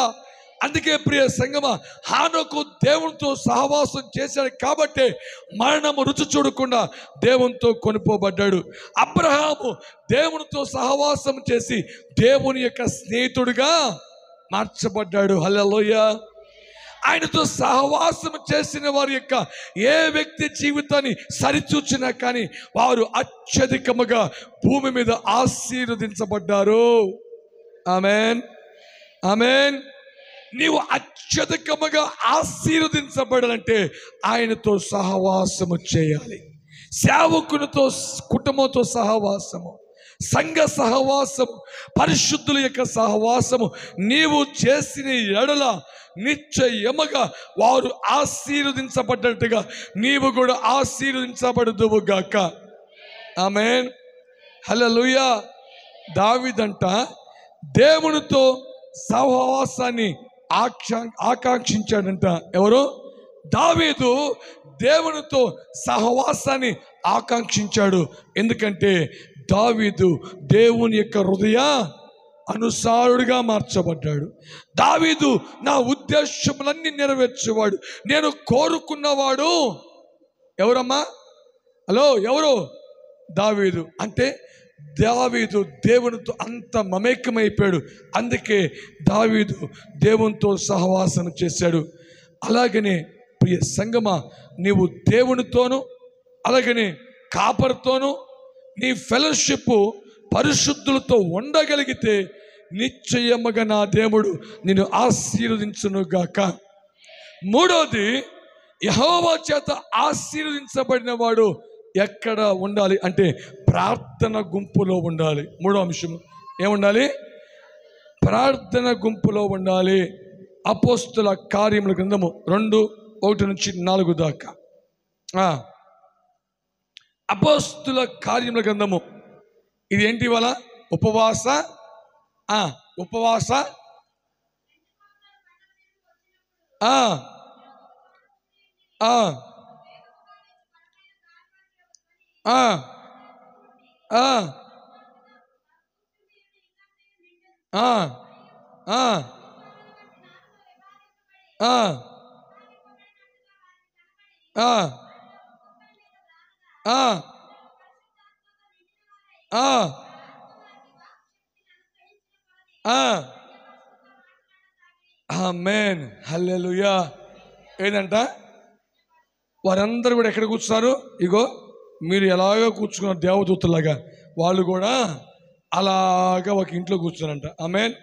అందుకే ప్రియ సంగమా, హానోకు దేవునితో సహవాసం చేశాడు కాబట్టి మరణము రుచి చూడకుండా దేవునితో కొనిపోబడ్డాడు. అబ్రహాము దేవునితో సహవాసం చేసి దేవుని యొక్క స్నేహితుడిగా మార్చబడ్డాడు. హల్లెలూయా. ఆయనతో సహవాసం చేసిన వారి యొక్క ఏ వ్యక్తి జీవితాన్ని సరిచూచినా కానీ వారు అత్యధికముగా భూమి మీద ఆశీర్వదించబడ్డారు. ఆమేన్ ఆమేన్. నీవు అత్యధికముగా ఆశీర్వదించబడాలంటే ఆయనతో సహవాసము చేయాలి. సేవకునితో, కుటుంబంతో సహవాసము, సంఘ సహవాసము, పరిశుద్ధుల యొక్క సహవాసము నీవు చేసిన ఎడల నిశ్చయముగా వారు ఆశీర్వదించబడ్డట్టుగా నీవు కూడా ఆశీర్వదించబడుదువు గాక. ఆమేన్ హల్లెలూయా. దావీదంట దేవునితో సహవాసాన్ని ఆకాంక్షించాడంట. ఎవరు? దావీదు దేవునితో సహవాసాన్ని ఆకాంక్షించాడు. ఎందుకంటే దావీదు దేవుని యొక్క హృదయ అనుసారుడిగా మార్చబడ్డాడు. దావీదు నా ఉద్దేశములన్నీ నెరవేర్చేవాడు, నేను కోరుకున్నవాడు. ఎవరమ్మా? హలో, ఎవరు? దావీదు. అంటే దావీదు దేవునితో అంత మమేకమైపోయాడు. అందుకే దావీదు దేవునితో సహవాసం చేశాడు. అలాగనే ప్రియ సంగమా, నీవు దేవునితోనూ అలాగనే కాపరితోనూ నీ ఫెలోషిప్ పరిశుద్ధులతో ఉండగలిగితే నిశ్చయముగా నా దేవుడు నిన్ను ఆశీర్వదించును గాక. మూడోది, యెహోవా చేత ఆశీర్వదించబడిన వాడు ఎక్కడ ఉండాలి అంటే ప్రార్థన గుంపులో ఉండాలి. మూడో అంశం ఏముండాలి? ప్రార్థన గుంపులో ఉండాలి. అపోస్తుల కార్యముల గ్రంథము 2:1-4 దాకా. అపోస్తుల కార్యముల గ్రంథము ఇది ఏంటి? ఇవాళ ఉపవాస ఉపవాస ఆమేన్ హల్లెలూయా. ఏంటంట? వారందరూ కూడా ఎక్కడ కూర్చున్నారు? ఇగో మీరు ఎలాగో కూర్చున్నారు దేవదూతలాగా, వాళ్ళు కూడా అలాగా ఒక ఇంట్లో కూర్చున్నారంట. ఆమేన్.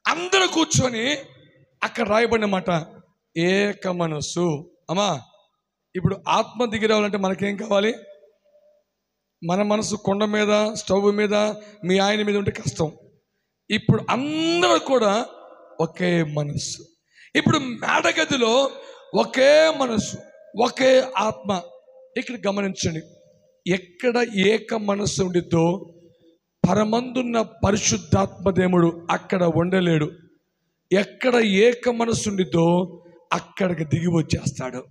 అందరూ కూర్చొని అక్కడ రాయబడిన మాట ఏక మనస్సు. అమ్మా, ఇప్పుడు ఆత్మ దిగి రావాలంటే మనకేం కావాలి? మన మనసు కొండ మీద, స్టవ్ మీద, మీ ఆయన మీద ఉంటే కష్టం. ఇప్పుడు అందరూ కూడా ఒకే మనస్సు. ఇప్పుడు మేడగదిలో ఒకే మనస్సు, ఒకే ఆత్మ. ఇక్కడ గమనించండి, ఎక్కడ ఏక మనస్సు ఉండిద్దో పరమందున్న పరిశుద్ధాత్మ దేవుడు అక్కడ ఉండలేడు. ఎక్కడ ఏక మనస్సు ఉండిద్దో అక్కడికి దిగి వచ్చేస్తాడు.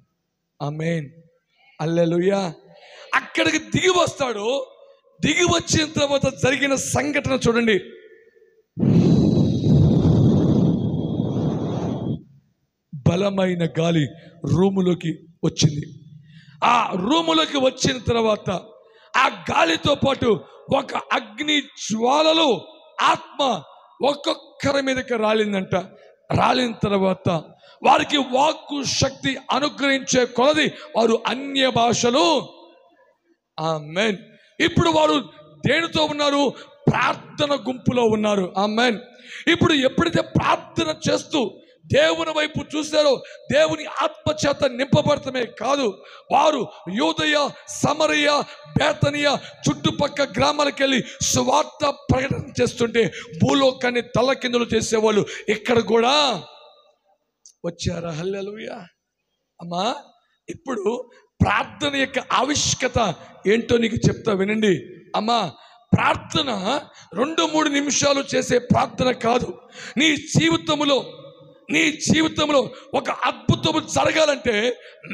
ఆమేన్ హల్లెలూయా. అక్కడికి దిగి వస్తాడు. దిగి వచ్చిన తర్వాత జరిగిన సంఘటన చూడండి. బలమైన గాలి రూములోకి వచ్చింది. ఆ రూములోకి వచ్చిన తర్వాత ఆ గాలితో పాటు ఒక అగ్ని జ్వాలలు ఆత్మ ఒక్కొక్కరి మీదకి రాలిందంట. రాలిన తర్వాత వారికి వాక్కు శక్తి అనుగ్రహించే కొలది వారు అన్య భాషలు. ఆమేన్. ఇప్పుడు వారు దేనితో ఉన్నారు? ప్రార్థన గుంపులో ఉన్నారు. ఆమేన్. ఇప్పుడు ఎప్పుడైతే ప్రార్థన చేస్తూ దేవుని వైపు చూశారో దేవుని ఆత్మచేత నింపబడటమే కాదు, వారు యూదయ, సమరయ, బేతనియ చుట్టుపక్కల గ్రామాలకు వెళ్ళి సువార్త ప్రకటన చేస్తుంటే భూలోకాన్ని తలకిందులు చేసేవాళ్ళు ఇక్కడ కూడా వచ్చారా? హల్లెలూయా. అమ్మా, ఇప్పుడు ప్రార్థన యొక్క ఆవశ్యకత ఏంటో నీకు చెప్తా వినండి. అమ్మా, ప్రార్థన 2-3 నిమిషాలు చేసే ప్రార్థన కాదు. నీ జీవితంలో ఒక అద్భుతము జరగాలంటే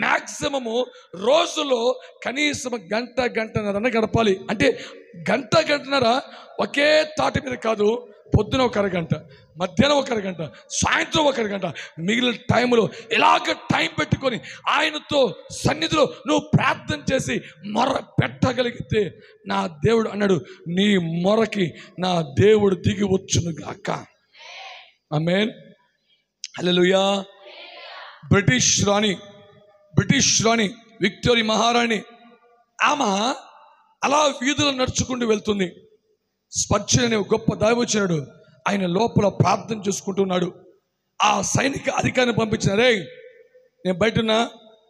మ్యాక్సిమము రోజులో కనీసం గంటన్నర గడపాలి. అంటే గంటన్నర ఒకే తాటి మీద కాదు. పొద్దున ఒక అరగంట, మధ్యాహ్నం ఒక అరగంట, సాయంత్రం ఒక అరగంట, మిగిలిన టైంలో ఇలాగ టైం పెట్టుకొని ఆయనతో సన్నిధిలో నువ్వు ప్రార్థన చేసి మొర పెట్టగలిగితే నా దేవుడు అన్నాడు, నీ మొరకి నా దేవుడు దిగి వచ్చును గాక. ఆమేన్. హల్లెలూయా. బ్రిటిష్ రాణి విక్టోరియా మహారాణి, ఆమె అలా వీధులు నడుచుకుంటూ వెళ్తుంది. స్పర్జన్ అనే గొప్ప దైవజనుడు ఆయన లోపల ప్రార్థన చేసుకుంటున్నాడు. ఆ సైనిక అధికారిని పంపించిన, రే నేను బయటన్నా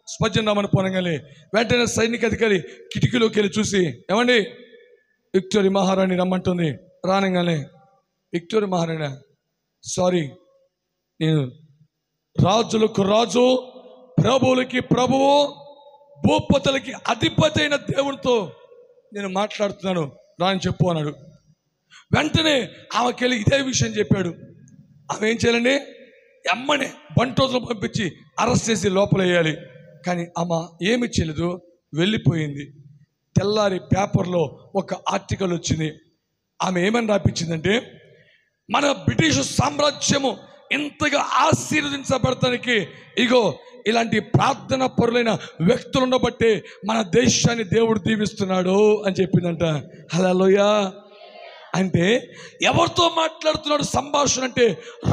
స్పర్జన్ రామని పోనగానే వెంటనే సైనిక అధికారి కిటికీలోకి వెళ్ళి చూసి, ఏమండి విక్టోరియా మహారాణి రమ్మంటుంది. రానగానే విక్టోరియా మహారాణి, సారీ, నేను రాజులకు రాజు, ప్రభువులకి ప్రభువు, భూపతులకి అధిపతి అయిన దేవునితో నేను మాట్లాడుతున్నాను, రాని చెప్పు అన్నాడు. వెంటనే ఆమెకెళ్ళి ఇదే విషయం చెప్పాడు. ఆమె ఏం చేయాలండి? అమ్మనే బంటోజులు పంపించి అరెస్ట్ చేసి లోపల వేయాలి. కానీ ఆమె ఏమి చేయలేదు, వెళ్ళిపోయింది. తెల్లారి పేపర్లో ఒక ఆర్టికల్ వచ్చింది. ఆమె ఏమని రాపించిందంటే, మన బ్రిటిష్ సామ్రాజ్యము ఇంతగా ఆశీర్వదించబడటానికి ఇగో ఇలాంటి ప్రార్థన పరులైన వ్యక్తులు ఉండబట్టే మన దేశాన్ని దేవుడు దీవిస్తున్నాడు అని చెప్పిందంట. హల్లెలూయా. అంటే ఎవరితో మాట్లాడుతున్నాడు సంభాషణ అంటే,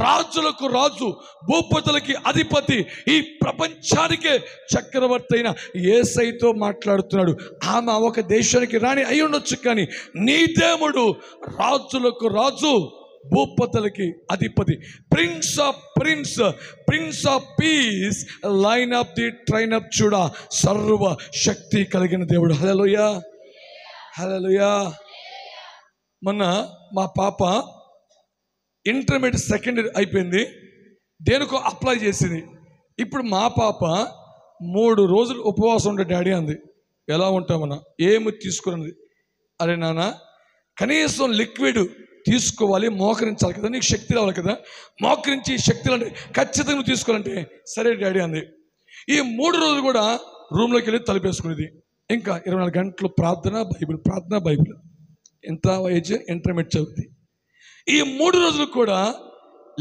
రాజులకు రాజు, భూపతులకి అధిపతి, ఈ ప్రపంచానికే చక్రవర్తి అయిన యేసయ్యతో మాట్లాడుతున్నాడు. ఆమె ఒక దేశానికి రాణి అయి ఉండొచ్చు, కానీ నీ దేవుడు రాజులకు రాజు, భూపతులకి అధిపతి, prince of piece, line of the train of చూడ, సర్వ శక్తి కలిగిన దేవుడు. హల్లెలూయా. హల్లెలూయా. మొన్న మా పాప ఇంటర్మీడియట్ సెకండ్ ఇయర్ అయిపోయింది. దేనికో అప్లై చేసింది. ఇప్పుడు మా పాప 3 రోజులు ఉపవాసం ఉండే డాడీ అంది. ఎలా ఉంటామన్నా? ఏమి తీసుకున్నది? అరే నాన్న, కనీసం లిక్విడ్ తీసుకోవాలి, మోకరించాలి కదా, నీకు శక్తి రావాలి కదా, మోకరించి శక్తి అంటే ఖచ్చితంగా తీసుకోవాలంటే సరే డాడీ అంది. ఈ 3 రోజులు కూడా రూమ్లోకి వెళ్ళి తలుపేసుకునేది. ఇంకా 24 గంటలు ప్రార్థన బైబిల్. ఎంత ఏజ్? ఇంటర్మీడియట్ చదువుతుంది. ఈ 3 రోజులు కూడా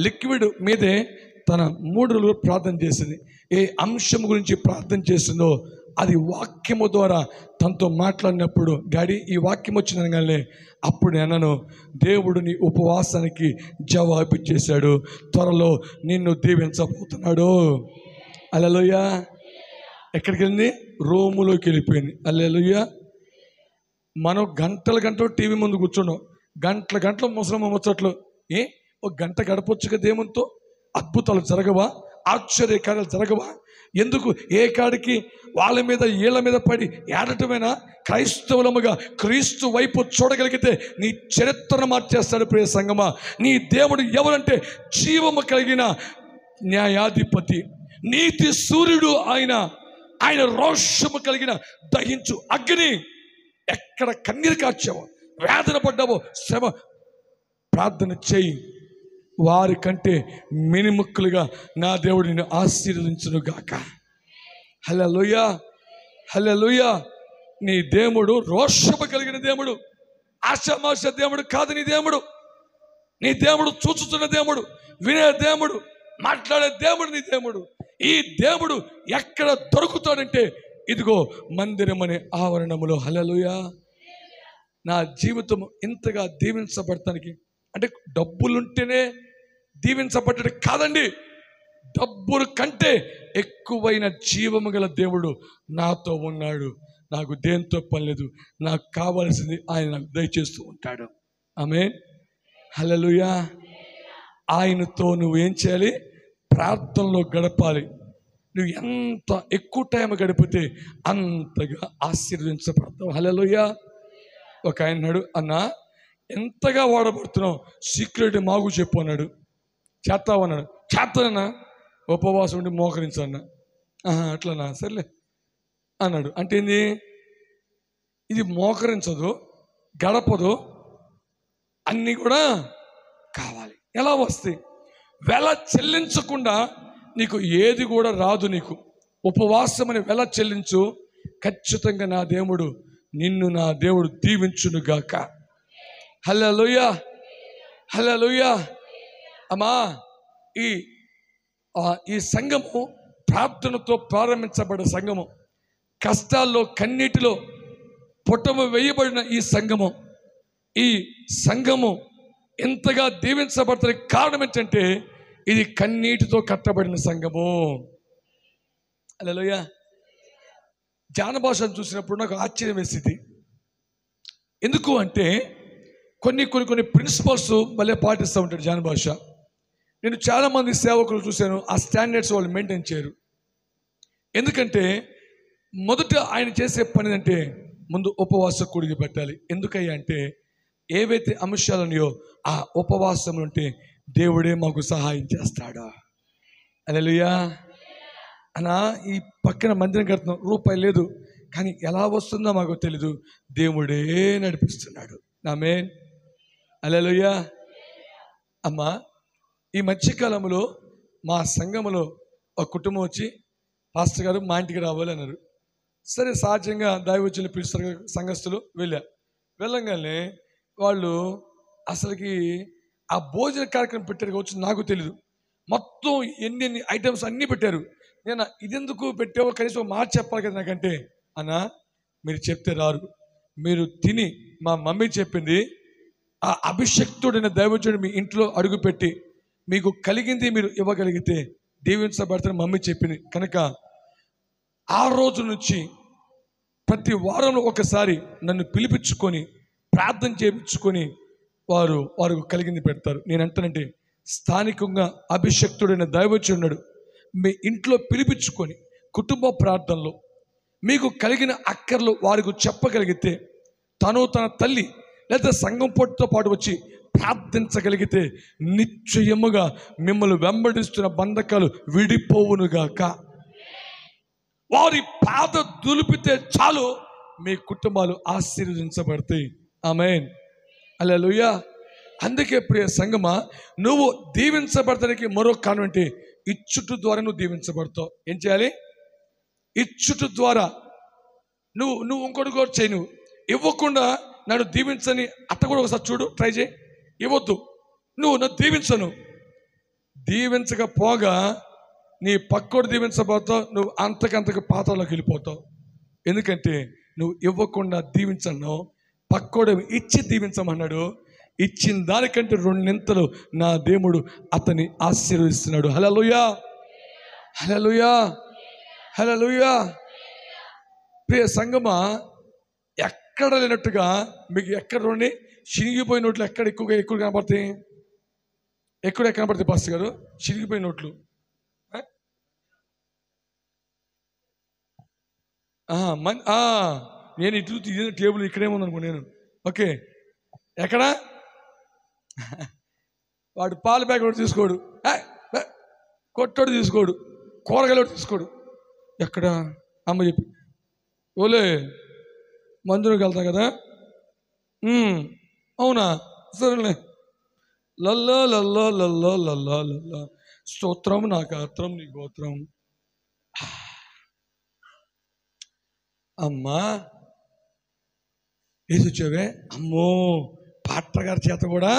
లిక్విడ్ మీదే తన 3 రోజులు ప్రార్థన చేసింది. ఏ అంశం గురించి ప్రార్థన చేసిందో అది వాక్యము ద్వారా తనతో మాట్లాడినప్పుడు, డాడీ ఈ వాక్యం వచ్చిందనగానే అప్పుడు నేను, దేవుడు నీ ఉపవాసానికి జవాబు చేశాడు, త్వరలో నిన్ను దీవించబోతున్నాడు. హల్లెలూయా. ఎక్కడికి వెళ్ళింది? రూములోకి వెళ్ళిపోయింది. హల్లెలూయా. మనం గంటలు టీవీ ముందు కూర్చున్నాం, గంటలు ముసలమ్మ ముచ్చట్లు. ఒక గంట గడపొచ్చుగా దేవునితో? అద్భుతాలు జరగవా? ఆశ్చర్యకార్యాలు జరగవా? ఎందుకు ఏ కాడికి వాళ్ళ మీద వీళ్ళ మీద పడి ఏడటమైనా? క్రైస్తవులముగా క్రీస్తు వైపు చూడగలిగితే నీ చరిత్రను మార్చేస్తాడు. ప్రియ సంగమా, నీ దేవుడు ఎవరంటే జీవము కలిగిన న్యాయాధిపతి, నీతి సూర్యుడు ఆయన రోషము కలిగిన దహించు అగ్ని. ఎక్కడ కన్నీరు కార్చావో, వేదన పడ్డావో, శ్రమ, ప్రార్థన చేయి. వారి కంటే మినిముక్కులుగా నా దేవుడు నిన్ను ఆశీర్వదించును గాక. హల్లెలూయా. హల్లెలూయా. నీ దేవుడు రోషము కలిగిన దేవుడు. ఆషామాష దేవుడు కాదు నీ దేవుడు. నీ దేవుడు చూచుతున్న దేవుడు, వినే దేవుడు, మాట్లాడే దేవుడు నీ దేవుడు. ఈ దేవుడు ఎక్కడ దొరుకుతాడంటే ఇదిగో మందిరం అనే ఆవరణములో. హల్లెలూయా. నా జీవితం ఇంతగా దీవించబడటానికి అంటే డబ్బులుంటేనే దీవించబడ్డాడు కాదండి. డబ్బుల కంటే ఎక్కువైన జీవము గల దేవుడు నాతో ఉన్నాడు. నాకు దేంతో పని లేదు. నాకు కావాల్సింది ఆయన నాకు దయచేస్తూ ఉంటాడు. ఆమేన్. హల్లెలూయా. ఆయనతో నువ్వు ఏం చేయాలి? ప్రార్థనలో గడపాలి. నువ్వు ఎంత ఎక్కువ టైం గడిపితే అంతగా ఆశీర్వదించబడతావు. హల్లెలూయా. ఒక ఆయన అన్నాడు, అన్నా ఎంతగా వాడబడుతున్నావు, సీక్రెట్ మాకు చెప్పు అన్నాడు. చేస్తావు అన్నాడు. చేస్తానన్నా, ఉపవాసం ఉండి మోకరించన్నా. అట్లనా, సర్లే అన్నాడు. అంటే ఏంది? ఇది మోకరించదు, గడపదు, అన్నీ కూడా కావాలి. ఎలా వస్తాయి? వెల చెల్లించకుండా నీకు ఏది కూడా రాదు. నీకు ఉపవాసం అని వెల చెల్లించు, ఖచ్చితంగా నా దేవుడు నిన్ను నా దేవుడు దీవించునుగాక. హల్లెలూయా. హల్లెలూయా. అమ్మా, ఈ సంఘము ప్రార్థనతో ప్రారంభించబడిన సంఘము, కష్టాల్లో కన్నీటిలో పుటము వేయబడిన ఈ సంఘము ఎంతగా దీవించబడతానికి కారణం ఏంటంటే ఇది కన్నీటితో కట్టబడిన సంఘము. హల్లెలూయా. జానభాషను చూసినప్పుడు నాకు ఆశ్చర్యం వేసింది. ఎందుకు అంటే కొన్ని ప్రిన్సిపల్స్ మళ్ళీ పాటిస్తూ ఉంటాడు జానభాష. నేను చాలామంది సేవకులు చూశాను, ఆ స్టాండర్డ్స్ వాళ్ళు మెయింటైన్ చేయరు. ఎందుకంటే మొదట ఆయన చేసే పని అంటే ముందు ఉపవాస కూడికి పెట్టాలి. ఎందుకయ్యా అంటే ఏవైతే అంశాలు ఉన్నాయో ఆ ఉపవాసం ఉంటే దేవుడే మాకు సహాయం చేస్తాడు. హల్లెలూయా. అనా ఈ పక్కన మందిరం కడుతున్నాం, రూపాయి లేదు, కానీ ఎలా వస్తుందో మాకు తెలీదు, దేవుడే నడిపిస్తున్నాడు. ఆమేన్. హల్లెలూయా. అమ్మా, ఈ మధ్యకాలంలో మా సంఘములో ఒక కుటుంబం వచ్చి, పాస్టర్ గారు మా ఇంటికి రావాలి అన్నారు. సరే, సహజంగా దైవజనులు పిలుస్తారు, సంఘస్థులు వెళ్ళంగానే వాళ్ళు అసలుకి ఆ భోజన కార్యక్రమం పెట్టారు కావచ్చు, నాకు తెలీదు. మొత్తం ఎన్ని ఐటమ్స్ అన్నీ పెట్టారు. నేను ఇదెందుకు పెట్టావో కనీసం ఒక మాట చెప్పాలి కదా నాకంటే, అన్నా మీరు చెప్తే రారు, మీరు తిని, మా మమ్మీ చెప్పింది, ఆ అభిషక్తుడైన దైవజనుడు మీ ఇంట్లో అడుగుపెట్టి మీకు కలిగింది మీరు ఇవ్వగలిగితే దీవించబడతారని మమ్మీ చెప్పింది. కనుక ఆ రోజు నుంచి ప్రతి వారంలో ఒకసారి నన్ను పిలిపించుకొని ప్రార్థన చేయించుకొని వారు కలిగింది పెడతారు. నేను అంటానంటే స్థానికంగా అభిషక్తుడైన దైవజనుడు మీ ఇంట్లో పిలిపించుకొని కుటుంబ ప్రార్థనలో మీకు కలిగిన అక్కర్లు వారికి చెప్పగలిగితే, తన తల్లి లేదా సంఘం పొట్టుతో పాటు వచ్చి ప్రార్థించగలిగితే నిశ్చయముగా మిమ్మల్ని వెంబడిస్తున్న బంధకాలు విడిపోవునుగాక. వారి పాద దులిపితే చాలు మీ కుటుంబాలు ఆశీర్వదించబడతాయి. ఆమేన్. హల్లెలూయా. అందుకే ప్రియ సంగమా, నువ్వు దీవించబడటానికి మరో కారణం అంటే ఇచ్చుట ద్వారా నువ్వు దీవించబడతావు. ఏం చేయాలి? ఇచ్చుట ద్వారా. నువ్వు ఇంకోటి కూడా చేయి. నువ్వు ఇవ్వకుండా నన్ను దీవించని అట్ట కూడా ఒకసారి చూడు, ట్రై చేయి. ఇవ్వద్దు, నువ్వు నన్ను దీవించను. దీవించకపోగా నీ పక్కోడు దీవించబోతావు, నువ్వు అంతకంతకు పాత్రలోకి వెళ్ళిపోతావు. ఎందుకంటే నువ్వు ఇవ్వకుండా దీవించను, పక్కోడు ఇచ్చి దీవించమన్నాడు. ఇచ్చిన దానికంటే 2 నింతలు నా దేవుడు అతన్ని ఆశీర్వదిస్తున్నాడు. హల్లెలూయా. హల్లెలూయా. హల్లెలూయా. ప్రియ సంగమా, ఎక్కడ లేనట్టుగా మీకు ఎక్కడ రండి చినిగిపోయిన నోట్లు ఎక్కడ ఎక్కువ కనపడతాయి? ఎక్కడ కనపడతాయి పాస్టర్ గారు? చినిగిపోయిన నోట్లు. నేను ఇటు టేబుల్ ఇక్కడేముంది అనుకో. నేను ఓకే, ఎక్కడ వాడు పాల ప్యాకెట్ తీసుకోడు, కొట్టోడు తీసుకోడు, కూరగాయలు తీసుకోడు. ఎక్కడ అమ్మ చెప్పి, ఓలే మందులోకి వెళ్తాం కదా, అవునా, సరేలే, లల్లో లల్లో లల్లో లల్లో లల్లో, స్తోత్రం నా గాత్రం నీ గోత్రం. అమ్మా, వేసి వచ్చావే, అమ్మో పాట్టర్ గారి చేత కూడా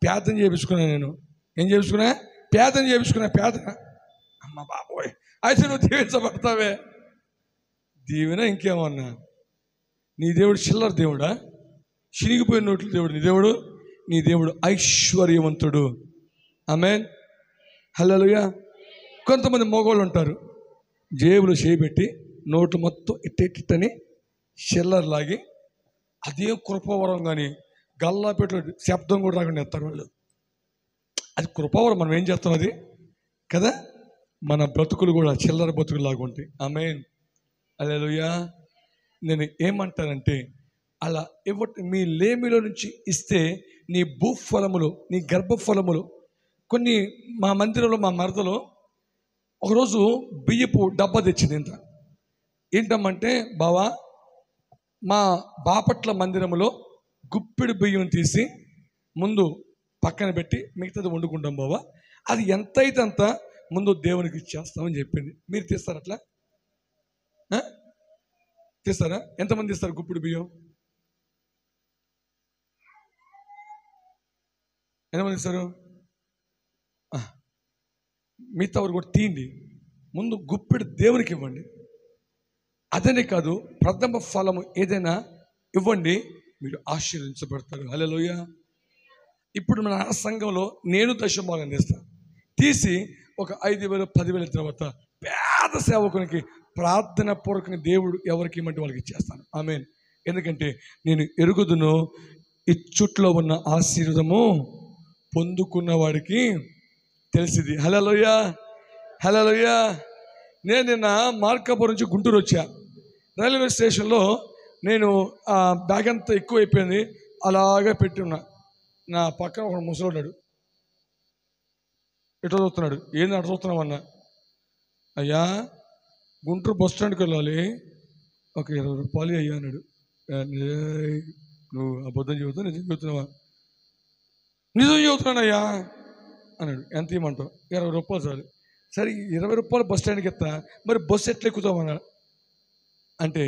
ప్రార్థన చేయించుకున్నా. నేను ఏం చేయించుకున్నా? ప్రార్థన చేయించుకున్నా. ప్రార్థన. అమ్మ బాబోయ్, అయితే నువ్వు దీవించబడతావే. దీవెన ఇంకేమన్నా? నీ దేవుడు చిల్లర దేవుడా? చినిగిపోయిన నోట్లు దేవుడు నీ దేవుడు? నీ దేవుడు ఐశ్వర్యవంతుడు. ఆమేన్, హల్లెలూయా. కొంతమంది మగవాళ్ళు ఉంటారు, జేబులు చేయబెట్టి నోటు మొత్తం ఇట్టని చిల్లర లాగి, అదేం కృపవరం. కానీ గల్లాపెట్లో శబ్దం కూడా రాకుండా ఎత్తారు వాళ్ళు. అది కృపవరం. మనం ఏం చేస్తాం అది కదా? మన బ్రతుకులు కూడా చిల్లర బ్రతుకులు లాగా ఉంటాయి. ఆమేన్, హల్లెలూయా. నేను ఏమంటానంటే, అలా మీ లేమిలో నుంచి ఇస్తే నీ భూఫలములు, నీ గర్భఫలములు. కొన్ని మా మందిరంలో మా మరదలో ఒకరోజు బియ్యపు డబ్బా తెచ్చింది. ఏంటమ్మంటే, బావా మా బాపట్ల మందిరంలో గుప్పిడి బియ్యం తీసి ముందు పక్కన పెట్టి మిగతాది వండుకుంటాం బావా, అది ఎంత అయితే అంత ముందు దేవునికి ఇచ్చేస్తామని చెప్పింది. మీరు తీస్తారా అట్లా? తీస్తారా? ఎంతమంది ఇస్తారు గుప్పిడి బియ్యం? ఎంతమంది ఇస్తారు? మిగతా వారు కూడా తీయండి, ముందు గుప్పిడి దేవునికి ఇవ్వండి. అదనే కాదు, ప్రథమ ఫలము ఏదైనా ఇవ్వండి, మీరు ఆశీర్వదించబడతారు. హల్లెలూయా. ఇప్పుడు మన సంఘంలో నేను దశమభాగం చేస్తాను. తీసి ఒక 5,000 10,000 తర్వాత పేద సేవకునికి ప్రార్థన పూర్వకంగా దేవుడు ఎవరికి ఇమ్మంటే వాళ్ళకి ఇచ్చేస్తాను. ఆమేన్. ఎందుకంటే నేను ఎరుగుదును ఇచ్చుట్లో ఉన్న ఆశీర్వాదము పొందుకున్న వాడికి తెలిసింది. హల్లెలూయా, హల్లెలూయా. నేను నిన్న మార్కాపురం నుంచి గుంటూరు వచ్చా. రైల్వే స్టేషన్లో నేను బ్యాగ్ అంతా ఎక్కువ అయిపోయింది, అలాగే పెట్టి ఉన్నా. నా పక్కన ఒక ముసలోడు ఎట్లా చూస్తున్నాడు. ఏంది అట్లా చూస్తున్నావు అన్నా? అయ్యా గుంటూరు బస్ స్టాండ్కి వెళ్ళాలి, ఒక 20 రూపాయలు అయ్యా అన్నాడు. నువ్వు అబద్ధం చెబుతావు, నిజం చెబుతున్నావా? నిజం చెబుతున్నానయ్యా అన్నాడు. ఎంత ఇవ్వమంటావు? 20 రూపాయలు చాలు. సరే 20 రూపాయలు బస్ స్టాండ్కి ఎత్తా, మరి బస్సు ఎట్లా ఎక్కుతామన్నాడు. అంటే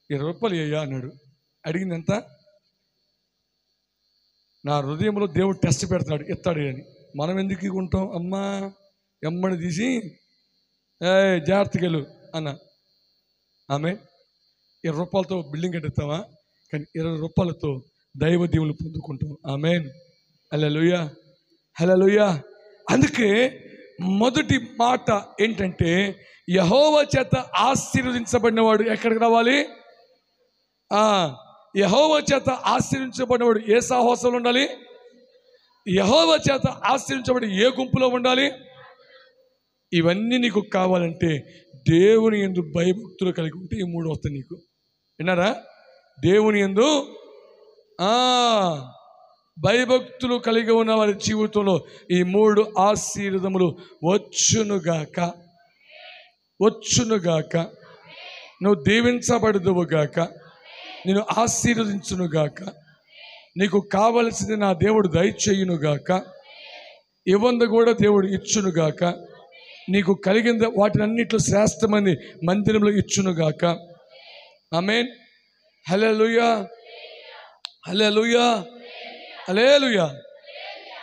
20 రూపాయలు అయ్యా అన్నాడు. అడిగింది ఎంత? నా హృదయంలో దేవుడు టెస్ట్ పెడతాడు, ఎత్తాడు అని. మనం ఎందుకు ఇవ్వకుంటాం? అమ్మా ఎమ్మని తీసి జాగ్రత్తగా వెళ్ళు అన్న. ఆమె 20 రూపాయలతో బిల్డింగ్ కట్టేస్తావా? కానీ 20 రూపాయలతో దైవ దీవులు పొందుకుంటాం. ఆమేన్, హల్లెలూయా, హల్లెలూయా. అందుకే మొదటి మాట ఏంటంటే, యెహోవా చేత ఆశీర్వదించబడిన వాడు ఎక్కడికి రావాలి? యెహోవా చేత ఆశీర్వదించబడినవాడు ఏ సహవాసంలో ఉండాలి? యెహోవా చేత ఆశీర్వదించబడి ఏ గుంపులో ఉండాలి? ఇవన్నీ నీకు కావాలంటే దేవుని యందు భయభక్తులు కలిగి ఉంటే ఈ 3 వస్తాయి నీకు. విన్నారా? దేవుని యందు భయభక్తులు కలిగి ఉన్న వారి జీవితంలో ఈ 3 ఆశీర్వాదములు వచ్చునుగాక, వచ్చునుగాక. నువ్వు దీవించబడుదువుగాక, నేను ఆశీర్వదించునుగాక, నీకు కావలసింది నా దేవుడు దయచేయునుగాక, ఇవ్వంది కూడా దేవుడు ఇచ్చునుగాక, నీకు కలిగింది వాటినన్నిట్లో శ్రేష్టమంది మందిరంలో ఇచ్చునుగాక. ఆమేన్, హల్లెలూయా, హల్లెలూయా, హల్లెలూయా.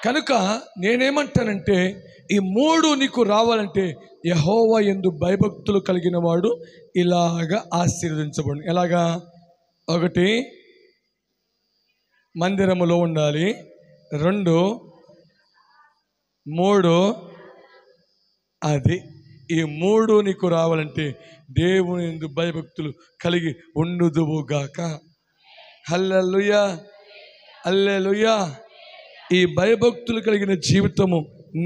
కనుక నేనేమంటానంటే, ఈ 3 నీకు రావాలంటే యెహోవా యందు భయభక్తులు కలిగిన వాడు ఇలాగా ఆశీర్వదించబడు. ఎలాగా? 1 మందిరములో ఉండాలి, 2 3 అది. ఈ 3 నీకు రావాలంటే దేవుని యందు భయభక్తులు కలిగి ఉండుదువుగాక. హల్లెలూయా, హల్లెలూయా. ఈ భయభక్తులు కలిగిన జీవితము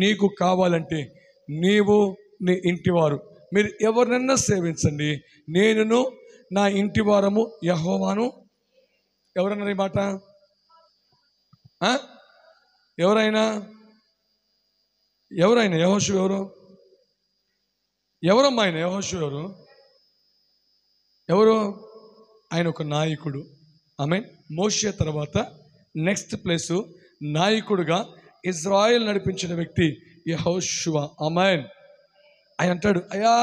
నీకు కావాలంటే నీవు, నీ ఇంటివారు, మీరు ఎవరినన్నా సేవించండి. నేనును నా ఇంటి వారము యెహోవాను. ఎవరన్నారు ఈ మాట? ఎవరైనా యెహోషువ ఎవరు? ఎవరమ్మా ఆయన? యెహోషువ ఎవరు? ఆయన ఒక నాయకుడు. ఆమేన్. మోషే తర్వాత నెక్స్ట్ ప్లేసు నాయకుడుగా ఇజ్రాయెల్ నడిపించిన వ్యక్తి యెహోషువ. ఆమేన్. ఆయన అంటాడు, అయ్యా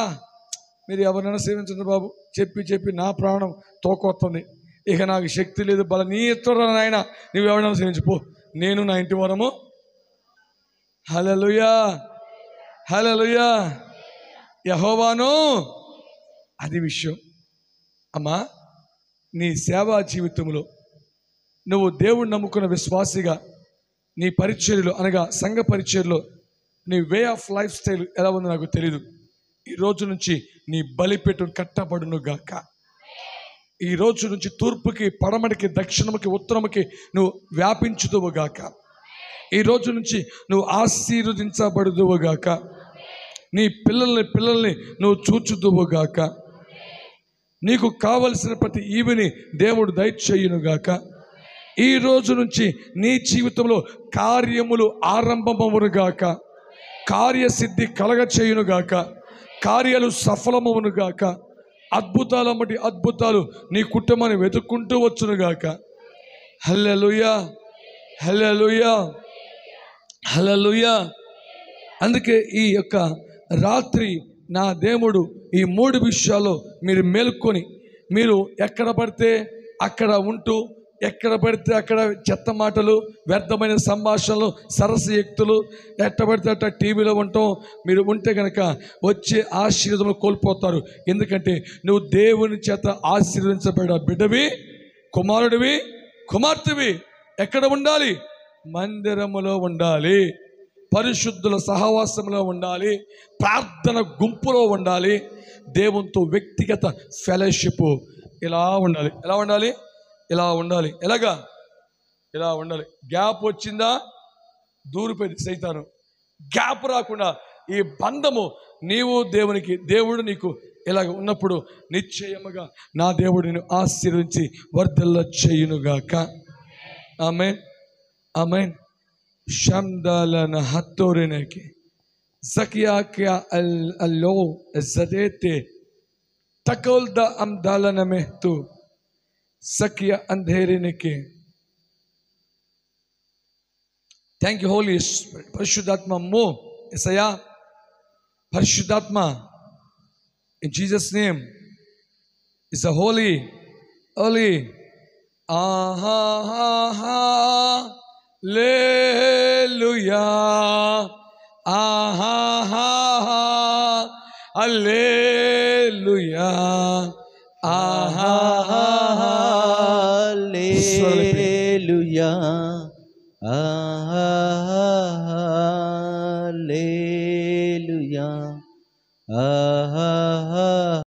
మీరు ఎవరినైనా సేవించండి బాబు, చెప్పి చెప్పి నా ప్రాణం తోకొస్తుంది. ఇక నాకు శక్తి లేదు, బలం నీ ఇతర నాయన, నువ్వు ఎవరైనా సేవించిపో, నేను నా ఇంటి వరము. హల్లెలూయా, హల్లెలూయా. యెహోవాను, అది విషయం. అమ్మా, నీ సేవా జీవితంలో నువ్వు దేవుణ్ణి నమ్ముకున్న విశ్వాసిగా నీ పరిచర్యలో అనగా సంఘ పరిచర్యలో నీ వే ఆఫ్ లైఫ్ స్టైల్ ఎలా ఉందో నాకు తెలీదు. ఈ రోజు నుంచి నీ బలిపీఠం కట్టబడును గాక. ఈ రోజు నుంచి తూర్పుకి, పడమటికి, దక్షిణముకి, ఉత్తరముకి నువ్వు వ్యాపించుదువు గాక. ఈ రోజు నుంచి నువ్వు ఆశీర్వదించబడుదువు గాక. నీ పిల్లల్ని నువ్వు చూచుదువు గాక. నీకు కావలసిన ప్రతి ఈవిని దేవుడు దయచేయును గాక. ఈ రోజు నుంచి నీ జీవితంలో కార్యములు ఆరంభమవును గాక. కార్యసిద్ధి కలగ చేయును గాక. కార్యాలు సఫలమవును గాక. అద్భుతాల మటి అద్భుతాలు నీ కుటుంబాన్ని వెతుక్కుంటూ వచ్చును గాక. హల్లెలూయా, హల్లెలూయా, హల్లెలూయా. అందుకే ఈ యొక్క రాత్రి నా దేవుడు ఈ 3 విషయాల్లో మీరు మేల్కొని, మీరు ఎక్కడ పడితే అక్కడ ఉంటూ, ఎక్కడ పడితే అక్కడ చెత్త మాటలు, వ్యర్థమైన సంభాషణలు, సరసయుక్తులు, ఎట్ట పడితే అట్ట టీవీలో ఉండటం మీరు ఉంటే కనుక వచ్చే ఆశీర్వాదం కోల్పోతారు. ఎందుకంటే నువ్వు దేవుని చేత ఆశీర్వదించబడ్డ బిడ్డవి, కుమారుడివి, కుమార్తెవి. ఎక్కడ ఉండాలి? మందిరములో ఉండాలి, పరిశుద్ధుల సహవాసంలో ఉండాలి, ప్రార్థన గుంపులో ఉండాలి, దేవునితో వ్యక్తిగత ఫెలోషిప్ ఇలా ఉండాలి. ఎలా ఉండాలి? ఇలా ఉండాలి. ఎలాగా? ఇలా ఉండాలి. గ్యాప్ వచ్చిందా దూరిపోయింది సైతాను. గ్యాప్ రాకుండా ఈ బంధము నీవు దేవునికి, దేవుడు నీకు ఇలాగ ఉన్నప్పుడు నిశ్చయముగా నా దేవుడు నిన్ను ఆశీర్వించి వర్ధిల్ల చేయునుగాక. ఆమేన్, ఆమేన్. షందాలన హత్తోరినకి జకియాకియా అల్లో జదేతే తకౌల్ద అమ్దాలన మెహ్తు సకియా అంధేరినకి. Thank you Holy Spirit. పరిశుద్ధాత్మ అమ్మో యేసయ్యా, పరిశుద్ధాత్మ, in Jesus name is a holy Alleluia, Alleluia, Alleluia,